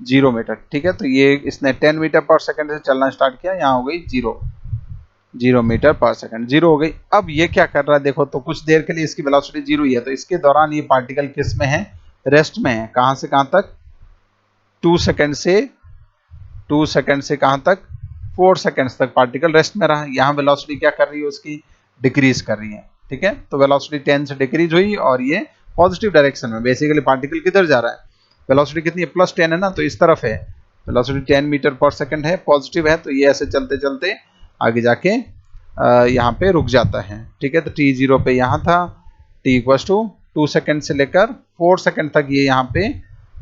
0 मीटर, ठीक है। तो ये इसने 10 मीटर पर सेकंड से चलना स्टार्ट किया, यहाँ हो गई 0 मीटर पर सेकंड, 0 हो गई। अब ये क्या कर रहा है देखो, तो कुछ देर के लिए इसकी वेलोसिटी 0 ही है, तो इसके दौरान ये पार्टिकल किस में है, रेस्ट में है, कहां से कहां तक, 2 सेकंड से कहां तक, 4 सेकंड्स तक पार्टिकल रेस्ट में रहा। यहाँ वेलोसिटी क्या कर रही है उसकी, डिक्रीज कर रही है, ठीक है। तो वेलोसिटी 10 से डिक्रीज हुई और ये पॉजिटिव डायरेक्शन में, बेसिकली पार्टिकल किधर जा रहा है, वेलोसिटी कितनी है, +10 है ना, तो इस तरफ है, वेलोसिटी 10 मीटर पर सेकंड है, पॉजिटिव है, तो ये ऐसे चलते चलते आगे जाके यहाँ पे रुक जाता है, ठीक है। तो t0 पे यहाँ था, t = 2 सेकंड से लेकर 4 सेकंड तक ये यहाँ पे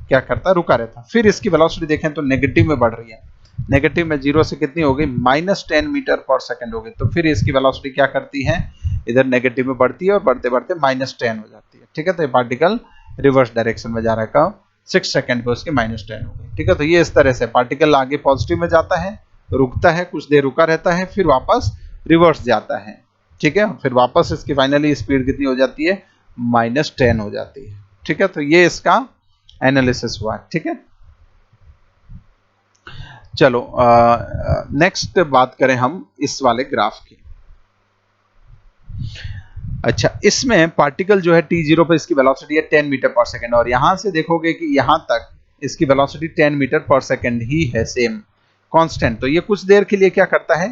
क्या करता, रुका रहता। फिर इसकी वेलोसिटी देखें तो नेगेटिव में बढ़ रही है, नेगेटिव में 0 से कितनी हो गई, -10 मीटर पर सेकंड हो गई। तो फिर इसकी वेलोसिटी क्या करती है, इधर नेगेटिव में बढ़ती है और बढ़ते बढ़ते -10 हो जाती है, ठीक है। तो ये पार्टिकल रिवर्स डायरेक्शन में जा रहा है, कब, 6 सेकंड पे उसकी -10 हो गई, ठीक है। तो ये इस तरह से पार्टिकल आगे पॉजिटिव में जाता है, रुकता है, कुछ देर रुका रहता है, फिर वापस रिवर्स जाता है, ठीक है। फिर वापस इसकी फाइनली स्पीड कितनी हो जाती है, -10 हो जाती है, ठीक है। तो ये इसका एनालिसिस हुआ, ठीक है। चलो नेक्स्ट बात करें हम इस वाले ग्राफ की। अच्छा, इसमें पार्टिकल जो है t0 पे इसकी वेलोसिटी है 10 मीटर पर सेकंड, और यहां से देखोगे कि यहां तक इसकी वेलोसिटी 10 मीटर पर सेकंड ही है, सेम कांस्टेंट। तो ये कुछ देर के लिए क्या करता है,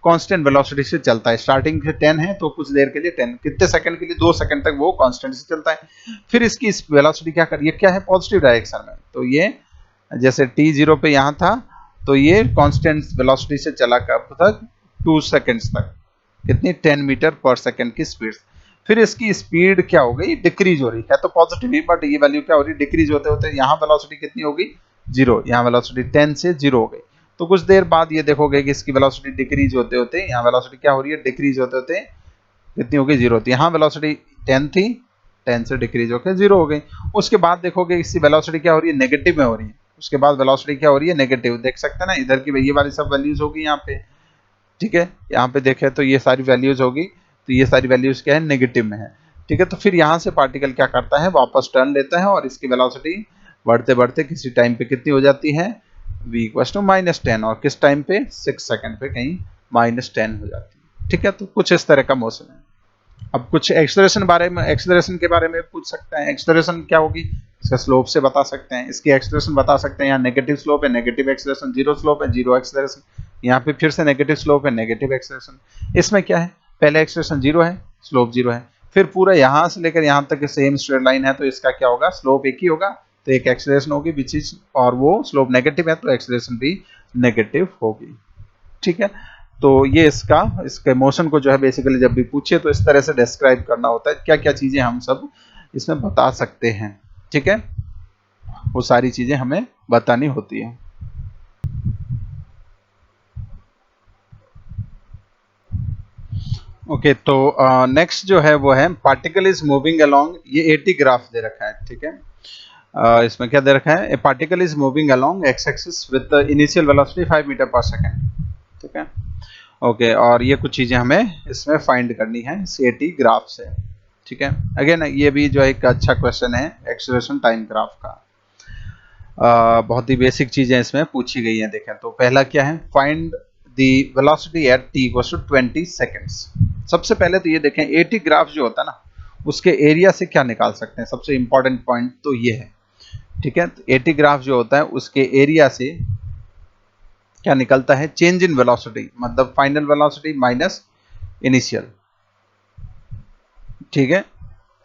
कांस्टेंट वेलोसिटी से चलता है, स्टार्टिंग से 10 है तो कुछ देर के लिए 10, कितने सेकंड के लिए, 2 सेकंड तक वो कांस्टेंट से चलता है। फिर इसकी इस वेलोसिटी क्या कर रही है, क्या है, पॉजिटिव डायरेक्शन में। तो ये जैसे t0 पे यहाँ था, तो ये कांस्टेंट वेलोसिटी से चला कब तक, 2 सेकंड्स तक, कितनी, 10 मीटर पर सेकंड की स्पीड। फिर इसकी स्पीड क्या हो गई, डिक्रीज हो रही है तो पॉजिटिव ही, बट ये वैल्यू क्या हो रही है, डिक्रीज होते होते यहाँ वेलोसिटी कितनी होगी, 0, यहाँ वेलोसिटी 10 से 0 हो गई। तो कुछ देर बाद ये देखोगे कि इसकी वेलोसिटी डिक्रीज होते होते यहाँ वेलोसिटी क्या हो रही है, डिक्रीज होते होते कितनी होगी, 0 होती है। यहाँ वेलोसिटी 10 थी, 10 से डिक्रीज होकर 0 हो गई। उसके बाद देखोगे इसकी वेलोसिटी क्या हो रही है, नेगेटिव में हो रही है। उसके बाद वेलोसिटी क्या हो रही है, नेगेटिव। देख सकते हैं ना इधर की ये वाली सब वैल्यूज होगी यहाँ पे, ठीक है। यहाँ पे देखें तो ये सारी वैल्यूज होगी, तो ये सारी वैल्यूज क्या है, नेगेटिव में है, ठीक है। तो फिर यहाँ से पार्टिकल क्या करता है, वापस टर्न लेता है और इसकी वेलोसिटी बढ़ते बढ़ते किसी टाइम पे कितनी हो जाती है, v = -10, और किस टाइम पे, 6 सेकंड पे कहीं -10 हो जाती है, ठीक है। तो कुछ इस तरह का मोशन है। अब कुछ एक्सेलरेशन के बारे में पूछ सकते हैं। एक्सेलरेशन क्या होगी, इसका स्लोप से बता सकते हैं, इसकी एक्सेलरेशन बता सकते हैं। यहाँ नेगेटिव स्लोप है, नेगेटिव एक्सेलरेशन, जीरो स्लोप है, जीरो एक्सेलरेशन। यहाँ पे फिर से नेगेटिव स्लोप है, नेगेटिव एक्सेलरेशन। इसमें क्या है, पहले एक्सेलरेशन 0 है, स्लोप 0 है, फिर पूरा यहाँ से लेकर यहाँ तक सेम स्ट्रेट लाइन है, तो इसका क्या होगा, स्लोप एक ही होगा, तो एक एक्सेलरेशन होगी विच इज, और वो स्लोप नेगेटिव है तो एक्सेलरेशन भी नेगेटिव होगी, ठीक है। तो ये इसके मोशन को जो है बेसिकली जब भी पूछे तो इस तरह से डिस्क्राइब करना होता है, क्या क्या चीजें हम सब इसमें बता सकते हैं, ठीक है। वो सारी चीजें हमें बतानी होती है। ओके, तो नेक्स्ट जो है वो है पार्टिकल इज मूविंग अलोंग, ये 80 ग्राफ दे रखा है, ठीक है। इसमें क्या दे रखा है, a particle is moving along x axis with initial velocity 5 metre per second, ठीक है। ओके, और ये कुछ चीजें हमें इसमें फाइंड करनी है इस 80 ग्राफ से, ठीक है। अगेन ये भी जो एक अच्छा क्वेश्चन है एक्सेलरेशन टाइम ग्राफ का। बहुत ही बेसिक चीजें इसमें पूछी गई हैं। देखें तो पहला क्या है, find the velocity at t = 20 seconds. सबसे पहले तो ये देखें 80 ग्राफ जो होता है ना, उसके एरिया से क्या निकाल सकते हैं, सबसे इंपॉर्टेंट पॉइंट तो ये है, ठीक है। तो 80 ग्राफ जो होता है उसके एरिया से क्या निकलता है, चेंज इन वेलोसिटी, मतलब फाइनल वेलोसिटी माइनस इनिशियल, ठीक है।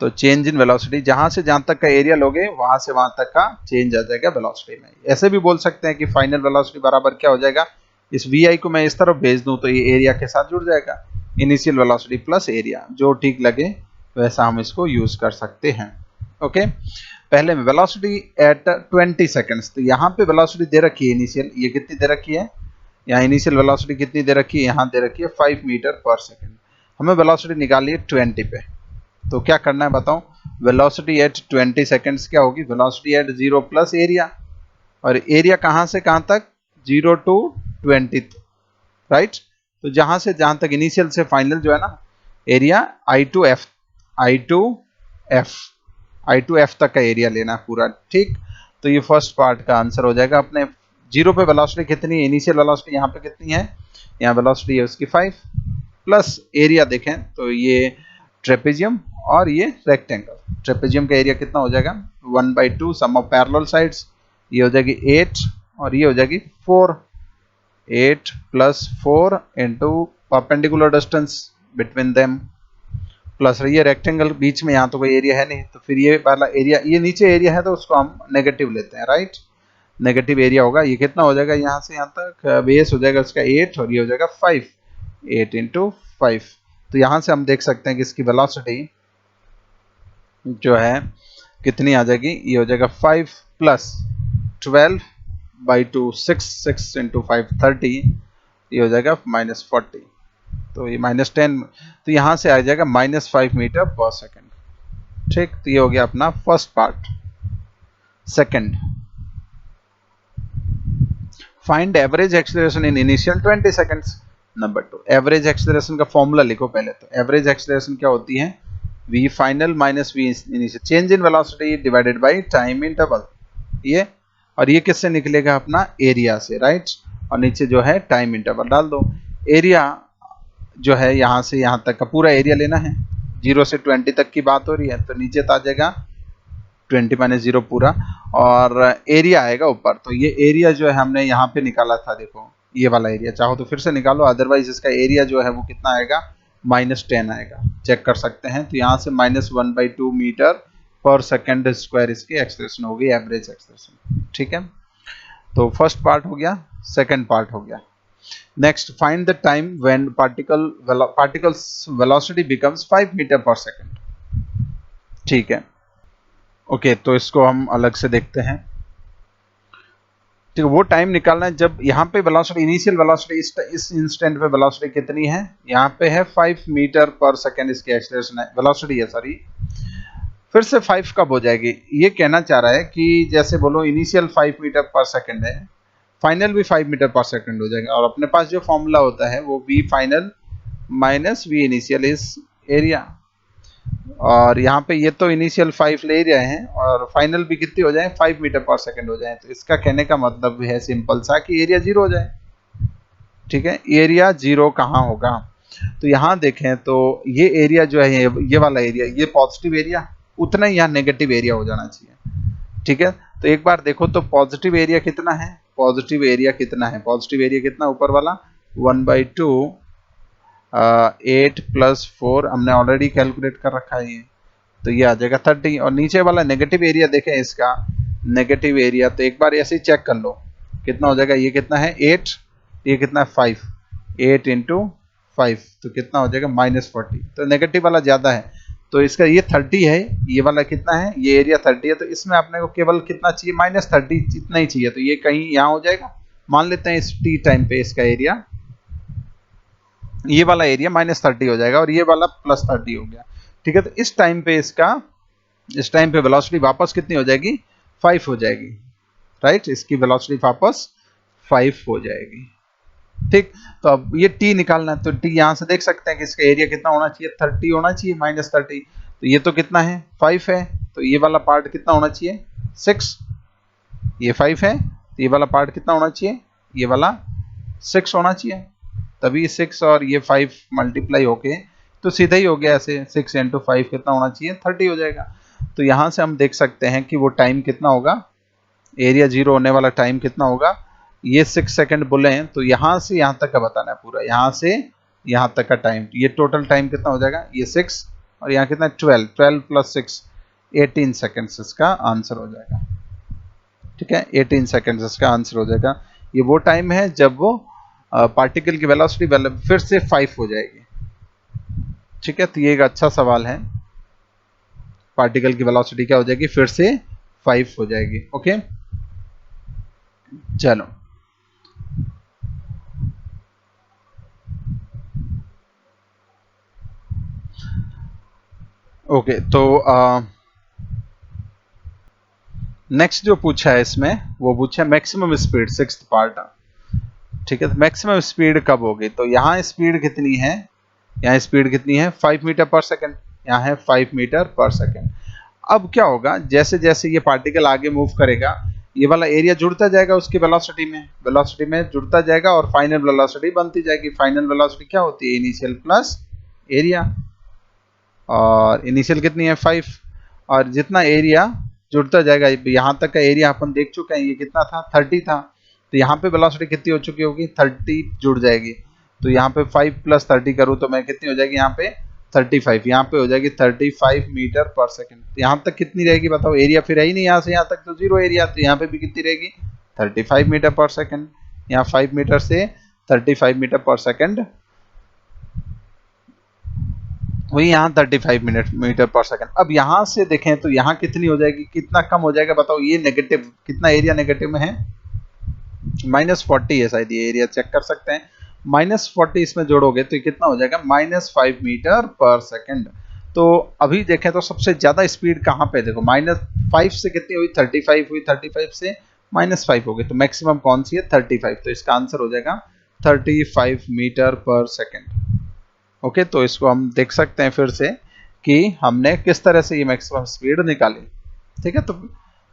तो चेंज इन वेलोसिटी, जहां से जहां तक का एरिया लोगे वहां से वहां तक का चेंज आ जाएगा वेलोसिटी में। ऐसे भी बोल सकते हैं कि फाइनल वेलोसिटी बराबर क्या हो जाएगा, इस vi को मैं इस तरफ भेज दूं तो ये एरिया के साथ जुड़ जाएगा, इनिशियल वेलोसिटी प्लस एरिया, जो ठीक लगे वैसा हम इसको यूज कर सकते हैं। ओके, पहले में वेलोसिटी एट 20 सेकंड्स, तो यहाँ पे वेलोसिटी दे रखी है इनिशियल, ये कितनी दे रखी है, यहाँ इनिशियल वेलोसिटी कितनी दे रखी है, यहाँ दे रखी है 5 मीटर पर सेकंड। हमें वेलोसिटी निकालनी है 20 पे, तो क्या करना है बताओ, वेलोसिटी एट 20 सेकंड्स क्या होगी, वेलोसिटी एट 0 प्लस एरिया, और एरिया कहाँ से कहाँ तक, 0 to 20, राइट। तो जहां से जहां तक इनिशियल से फाइनल जो है ना एरिया, I to F तक का एरिया लेना पूरा, ठीक। तो ये फर्स्ट पार्ट का आंसर हो जाएगा अपने। 0 पे वेलोसिटी कितनी है, इनिशियल वेलोसिटी यहाँ पे कितनी है, यहाँ वेलोसिटी है उसकी 5, प्लस एरिया देखें तो ये ट्रेपेजियम और ये रेक्टेंगल। ट्रेपेजियम का एरिया कितना हो जाएगा, 1/2 सम ऑफ पैरेलल साइड्स, ये हो जाएगी 8 और ये हो जाएगी 4, 8 + 4 into perpendicular distance between them, plus ये रेक्टेंगल बीच में, यहाँ तो कोई एरिया है नहीं, तो फिर ये वाला एरिया, ये नीचे एरिया है तो उसको हम नेगेटिव लेते हैं, राइट। नेगेटिव एरिया होगा, ये कितना हो जाएगा, यहाँ से यहाँ तक बेस हो जाएगा उसका 8 और ये हो जाएगा 5, 8 × 5। तो यहाँ से हम देख सकते हैं कि इसकी वेलोसिटी जो है कितनी आ जाएगी, ये हो जाएगा 5 + 12/2, 6 × 5 30, ये हो जाएगा -40, तो ये -10, तो यहाँ से आ जाएगा -5 मीटर पर सेकेंड, ठीक। तो ये हो गया अपना first part. Second, find average acceleration in initial 20 seconds. Number 2, average acceleration का फॉर्मूला लिखो पहले। तो एवरेज एक्सेलरेशन क्या होती है, v final - v initial, change in velocity divided by time interval, ये, और ये किससे निकलेगा, अपना एरिया से, राइट। और नीचे जो है टाइम इंटरवल डाल दो। एरिया जो है यहाँ से यहाँ तक का पूरा एरिया लेना है, 0 से 20 तक की बात हो रही है, तो नीचे तो आ जाएगा 20 - 0 पूरा, और एरिया आएगा ऊपर। तो ये एरिया जो है हमने यहाँ पे निकाला था, देखो ये वाला एरिया, चाहो तो फिर से निकालो, अदरवाइज इसका एरिया जो है वो कितना आएगा, -10 आएगा, चेक कर सकते हैं। तो यहाँ से -1/2 मीटर पर सेकेंड स्क्वायर इसकी एक्सेलरेशन होगी, एवरेज एक्सेलरेशन, ठीक है। तो फर्स्ट पार्ट हो गया, सेकेंड पार्ट हो गया। Next, find the time when particles velocity becomes 5 metre per second. ठीक है, ओके, तो इसको हम अलग से देखते हैं। ठीक है, वो टाइम निकालना है जब यहाँ पे वेलोसिटी, इनिशियल वेलोसिटी इस इंस्टेंट पे वेलोसिटी कितनी है, यहाँ पे है 5 मीटर पर सेकंड इसकी एक्सेलरेशन है, वेलोसिटी है सॉरी। फिर से 5 कब हो जाएगी, ये कहना चाह रहा है कि जैसे बोलो इनिशियल 5 मीटर पर सेकंड है, फाइनल भी 5 मीटर पर सेकंड हो जाएगा। और अपने पास जो फॉर्मूला होता है वो v final minus v initial is area. और यहाँ पे ये तो इनिशियल 5 ले रहे हैं और फाइनल भी कितनी हो जाए, 5 मीटर पर सेकंड हो जाए। तो इसका कहने का मतलब है सिंपल सा कि एरिया 0 हो जाए। ठीक है, एरिया 0 कहाँ होगा, तो यहाँ देखें तो ये एरिया जो है, ये वाला एरिया, ये पॉजिटिव एरिया, उतना ही यहाँ नेगेटिव एरिया हो जाना चाहिए। ठीक है, तो एक बार देखो तो पॉजिटिव एरिया कितना है, पॉजिटिव एरिया कितना है, पॉजिटिव एरिया कितना ऊपर वाला 1/2 8 + 4 हमने ऑलरेडी कैलकुलेट कर रखा है ये, तो ये आ जाएगा 30। और नीचे वाला नेगेटिव एरिया देखें, इसका नेगेटिव एरिया तो एक बार ऐसे ही चेक कर लो कितना हो जाएगा, ये कितना है 8, ये कितना है 5, 8 × 5 तो कितना हो जाएगा -40। तो नेगेटिव वाला ज़्यादा है, तो इसका ये 30 है, ये वाला कितना है, ये एरिया 30 है, तो इसमें आपने को केवल कितना चाहिए, -30 इतना ही चाहिए, तो ये कहीं यहाँ हो जाएगा। मान लेते हैं इस t टाइम पे इसका एरिया, ये वाला एरिया -30 हो जाएगा और ये वाला +30 हो गया। ठीक है, तो इस टाइम पे वेलोसिटी वापस कितनी हो जाएगी, 5 हो जाएगी, राइट, इसकी वेलोसिटी वापस 5 हो जाएगी। ठीक, तो अब ये t निकालना है, तो t यहाँ से देख सकते हैं कि इसका एरिया कितना होना चाहिए, 30 होना चाहिए, -30, तो ये तो कितना है 5 है, तो ये वाला पार्ट कितना होना चाहिए 6, ये 5 है, तो ये वाला पार्ट कितना होना चाहिए, ये वाला 6 होना चाहिए, तभी 6 और ये 5 मल्टीप्लाई होके तो सीधा ही हो गया, ऐसे 6 × 5 कितना होना चाहिए 30 हो जाएगा। तो यहाँ से हम देख सकते हैं कि वो टाइम कितना होगा, एरिया 0 होने वाला टाइम कितना होगा, ये 6 सेकंड बोले हैं, तो यहाँ से यहाँ तक का बताना है पूरा, यहाँ से यहाँ तक का टाइम, ये टोटल टाइम कितना हो जाएगा, ये 6 और यहाँ कितना 12 + 6 18 सेकेंड्स इसका आंसर हो जाएगा। ठीक है, 18 सेकेंड्स इसका आंसर हो जाएगा। ये वो टाइम है जब वो पार्टिकल की वेलोसिटी फिर से 5 हो जाएगी। ठीक है, तो ये एक अच्छा सवाल है, पार्टिकल की वेलोसिटी क्या हो जाएगी, फिर से 5 हो जाएगी। ओके, चलो ओके, तो नेक्स्ट जो पूछा है इसमें, वो पूछा है मैक्सिमम स्पीड, 6th पार्ट। ठीक है, तो मैक्सिमम स्पीड कब होगी, तो यहाँ स्पीड कितनी है, यहाँ स्पीड कितनी है 5 मीटर पर सेकंड, यहाँ है 5 मीटर पर सेकंड। अब क्या होगा, जैसे जैसे ये पार्टिकल आगे मूव करेगा, ये वाला एरिया जुड़ता जाएगा उसकी वेलोसिटी में जुड़ता जाएगा और फाइनल वेलोसिटी बनती जाएगी। फाइनल वेलोसिटी क्या होती है, इनिशियल प्लस एरिया, और इनिशियल कितनी है 5, और जितना एरिया जुड़ता जाएगा, यहाँ तक का एरिया अपन देख चुके हैं, ये कितना था 30 था, तो यहाँ पे वेलोसिटी कितनी हो चुकी होगी 30 जुड़ जाएगी, तो यहाँ पे 5 + 30 करूँ तो मैं कितनी हो जाएगी यहाँ पे 35, यहाँ पे हो जाएगी 35 मीटर पर सेकंड। यहाँ तक कितनी रहेगी बताओ, एरिया फिर है ही नहीं, यहाँ से यहाँ तक तो 0 एरिया, तो यहाँ पे भी कितनी रहेगी 35 मीटर पर सेकंड। यहाँ 5 मीटर से 35 मीटर पर सेकंड, वही यहाँ 35 मीटर पर सेकंड। अब यहाँ से देखें तो यहाँ कितनी हो जाएगी, कितना कम हो जाएगा बताओ, ये नेगेटिव, कितना एरिया नेगेटिव में है, -40 है शायद, ये एरिया चेक कर सकते हैं, -40 इसमें जोड़ोगे तो ये कितना हो जाएगा -5 मीटर पर सेकंड। तो अभी देखें तो सबसे ज्यादा स्पीड कहाँ पे, देखो -5 से कितनी हुई 35 हुई, 35 से -5 हो गई, तो मैक्सिमम कौन सी है 35, तो इसका आंसर हो जाएगा 35 मीटर पर सेकंड। ओके, तो इसको हम देख सकते हैं फिर से कि हमने किस तरह से ये मैक्सिमम स्पीड निकाली। ठीक है, तो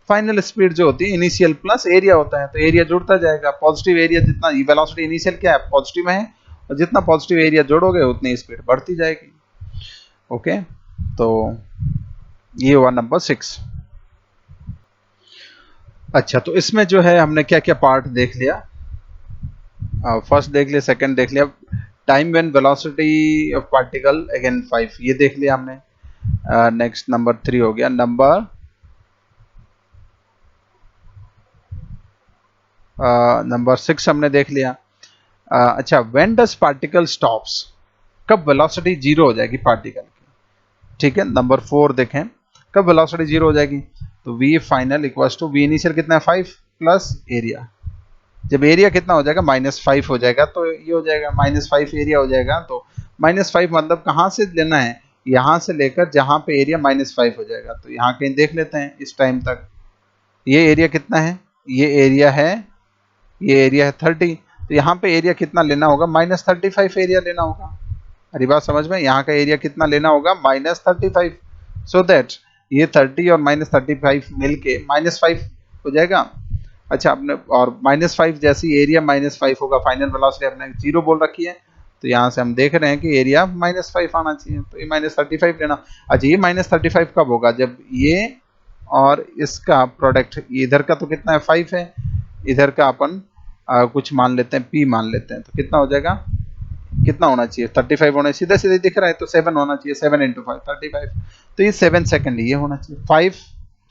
फाइनल स्पीड जो होती है इनिशियल प्लस एरिया होता है, तो एरिया जुड़ता जाएगा, पॉजिटिव एरिया जितना, वेलोसिटी इनिशियल क्या है पॉजिटिव में है, और जितना पॉजिटिव एरिया जोड़ोगे उतनी स्पीड बढ़ती जाएगी। ओके, तो ये हुआ नंबर 6। अच्छा, तो इसमें जो है हमने क्या क्या पार्ट देख लिया, फर्स्ट देख लिया, सेकंड देख लिया, time when velocity of particle again 5 ये देख लिया हमने। नेक्स्ट नंबर 3 हो गया, नंबर 6 हमने देख लिया। अच्छा, व्हेन डज पार्टिकल स्टॉप्स, कब वेलोसिटी जीरो हो जाएगी पार्टिकल की, ठीक है। नंबर 4 देखें, कब वेलोसिटी जीरो हो जाएगी, तो v final equals to v initial कितना है 5 प्लस एरिया। जब एरिया कितना हो जाएगा -5 हो जाएगा, तो ये हो जाएगा -5 एरिया हो जाएगा। तो -5 मतलब कहाँ से लेना है, यहाँ से लेकर जहाँ पे एरिया -5 हो जाएगा। तो यहाँ कहीं देख लेते हैं इस टाइम तक, ये एरिया कितना है, ये एरिया है, ये एरिया है 30। तो यहाँ पे एरिया कितना लेना होगा, -35 एरिया लेना होगा। अरे बात समझ में, यहाँ का एरिया कितना लेना होगा -35, सो दैट ये 30 और -35 मिलके -5 हो जाएगा। अच्छा, आपने और -5 जैसी एरिया -5 होगा, फाइनल वेलोसिटी आपने 0 बोल रखी है, तो यहाँ से हम देख रहे हैं कि एरिया -5 आना चाहिए, तो ये -35 लेना। अच्छा, ये -35 कब होगा, जब ये और इसका प्रोडक्ट, इधर का तो कितना है 5 है, इधर का अपन कुछ मान लेते हैं p मान लेते हैं, तो कितना हो जाएगा, कितना होना चाहिए 35 होना चाहिए, सीधे सीधे दिख रहा है, तो 7 होना चाहिए, 7 × 5 35। तो ये 7 सेकंड ये होना चाहिए, 5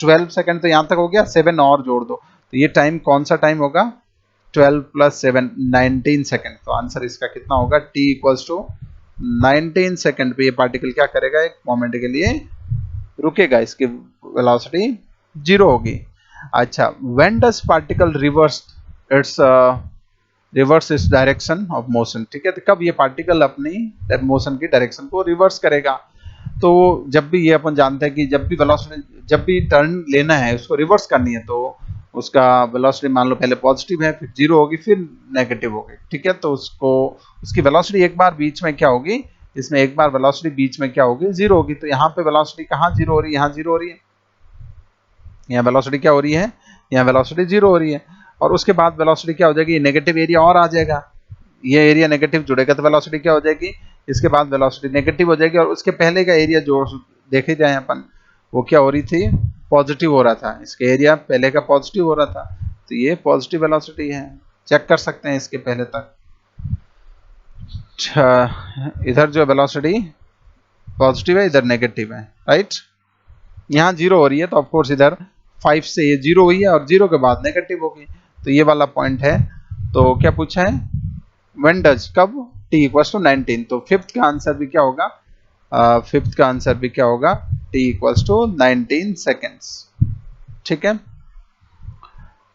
12 सेकंड तो यहाँ तक हो गया, 7 और जोड़ दो, तो ये टाइम कौन सा टाइम होगा, 12 + 7 19 सेकंड। तो आंसर इसका कितना होगा, t = 19 सेकंड पे ये पार्टिकल क्या करेगा, एक मोमेंट के लिए रुकेगा, इसकी वेलोसिटी 0 होगी। अच्छा, व्हेन डज पार्टिकल रिवर्स इस डायरेक्शन ऑफ मोशन, ठीक है, तो कब ये पार्टिकल अपनी मोशन की डायरेक्शन को रिवर्स करेगा। तो जब भी ये अपन जानते हैं कि जब भी वेलोसिटी, जब भी टर्न लेना है, उसको रिवर्स करनी है, तो उसका वेलोसिटी मान लो पहले पॉजिटिव है, फिर 0 होगी, फिर नेगेटिव होगी, ठीक है। तो उसको, उसकी वेलोसिटी एक बार बीच में क्या होगी, इसमें एक बार वेलोसिटी बीच में क्या होगी, 0 होगी। तो यहाँ पे वेलोसिटी कहाँ 0 हो रही है, यहाँ 0 हो रही है, यहाँ वेलोसिटी क्या हो रही है, यहाँ वेलोसिटी 0 हो रही है। और उसके बाद वेलोसिटी क्या हो जाएगी, नेगेटिव एरिया और आ जाएगा, ये एरिया नेगेटिव जुड़ेगा, तो वेलोसिटी क्या हो जाएगी, इसके बाद वेलोसिटी नेगेटिव हो जाएगी। और उसके पहले का एरिया जो देखे जाए अपन, वो क्या हो रही थी, पॉजिटिव हो रहा था, इसके एरिया पहले का पॉजिटिव हो रहा था, तो ये पॉजिटिव वेलोसिटी है, चेक कर सकते हैं इसके पहले तक। इधर जो वेलोसिटी पॉजिटिव है, इधर नेगेटिव है, राइट, यहाँ 0 हो रही है, तो ऑफकोर्स इधर 5 से ये 0 हुई है, और 0 के बाद नेगेटिव होगी, तो ये वाला पॉइंट है। तो क्या पूछा है, व्हेन डज, कब, t = 19। तो फिफ्थ का आंसर भी क्या होगा, फिफ्थ का आंसर भी क्या होगा, t = 19 सेकेंड्स, ठीक है।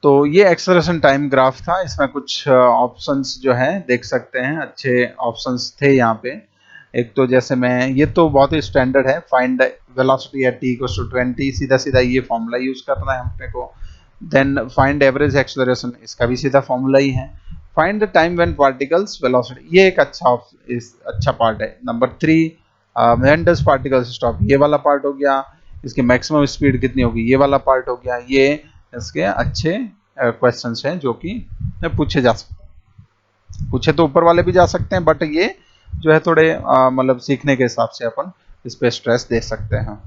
तो ये एक्सेलरेशन टाइम ग्राफ था, इसमें कुछ ऑप्शंस जो है देख सकते हैं, अच्छे ऑप्शंस थे यहाँ पे। एक तो जैसे मैं, ये तो बहुत ही स्टैंडर्ड है, फाइंड वेलोसिटी एट t = 20, सीधा सीधा ये फॉर्मूला यूज करना है अपने को। देन फाइंड एवरेज एक्सेलरेशन, इसका भी सीधा फॉर्मूला ही है। Find the time when particles velocity, ये एक अच्छा पार्ट है। Number 3, when does particles stop, ये वाला पार्ट हो गया। इसकी मैक्सिमम स्पीड कितनी होगी, ये वाला पार्ट हो गया। ये इसके अच्छे क्वेश्चंस हैं जो कि पूछे जा सकते, पूछे तो ऊपर वाले भी जा सकते हैं, बट ये जो है थोड़े मतलब सीखने के हिसाब से अपन इस पे स्ट्रेस दे सकते हैं।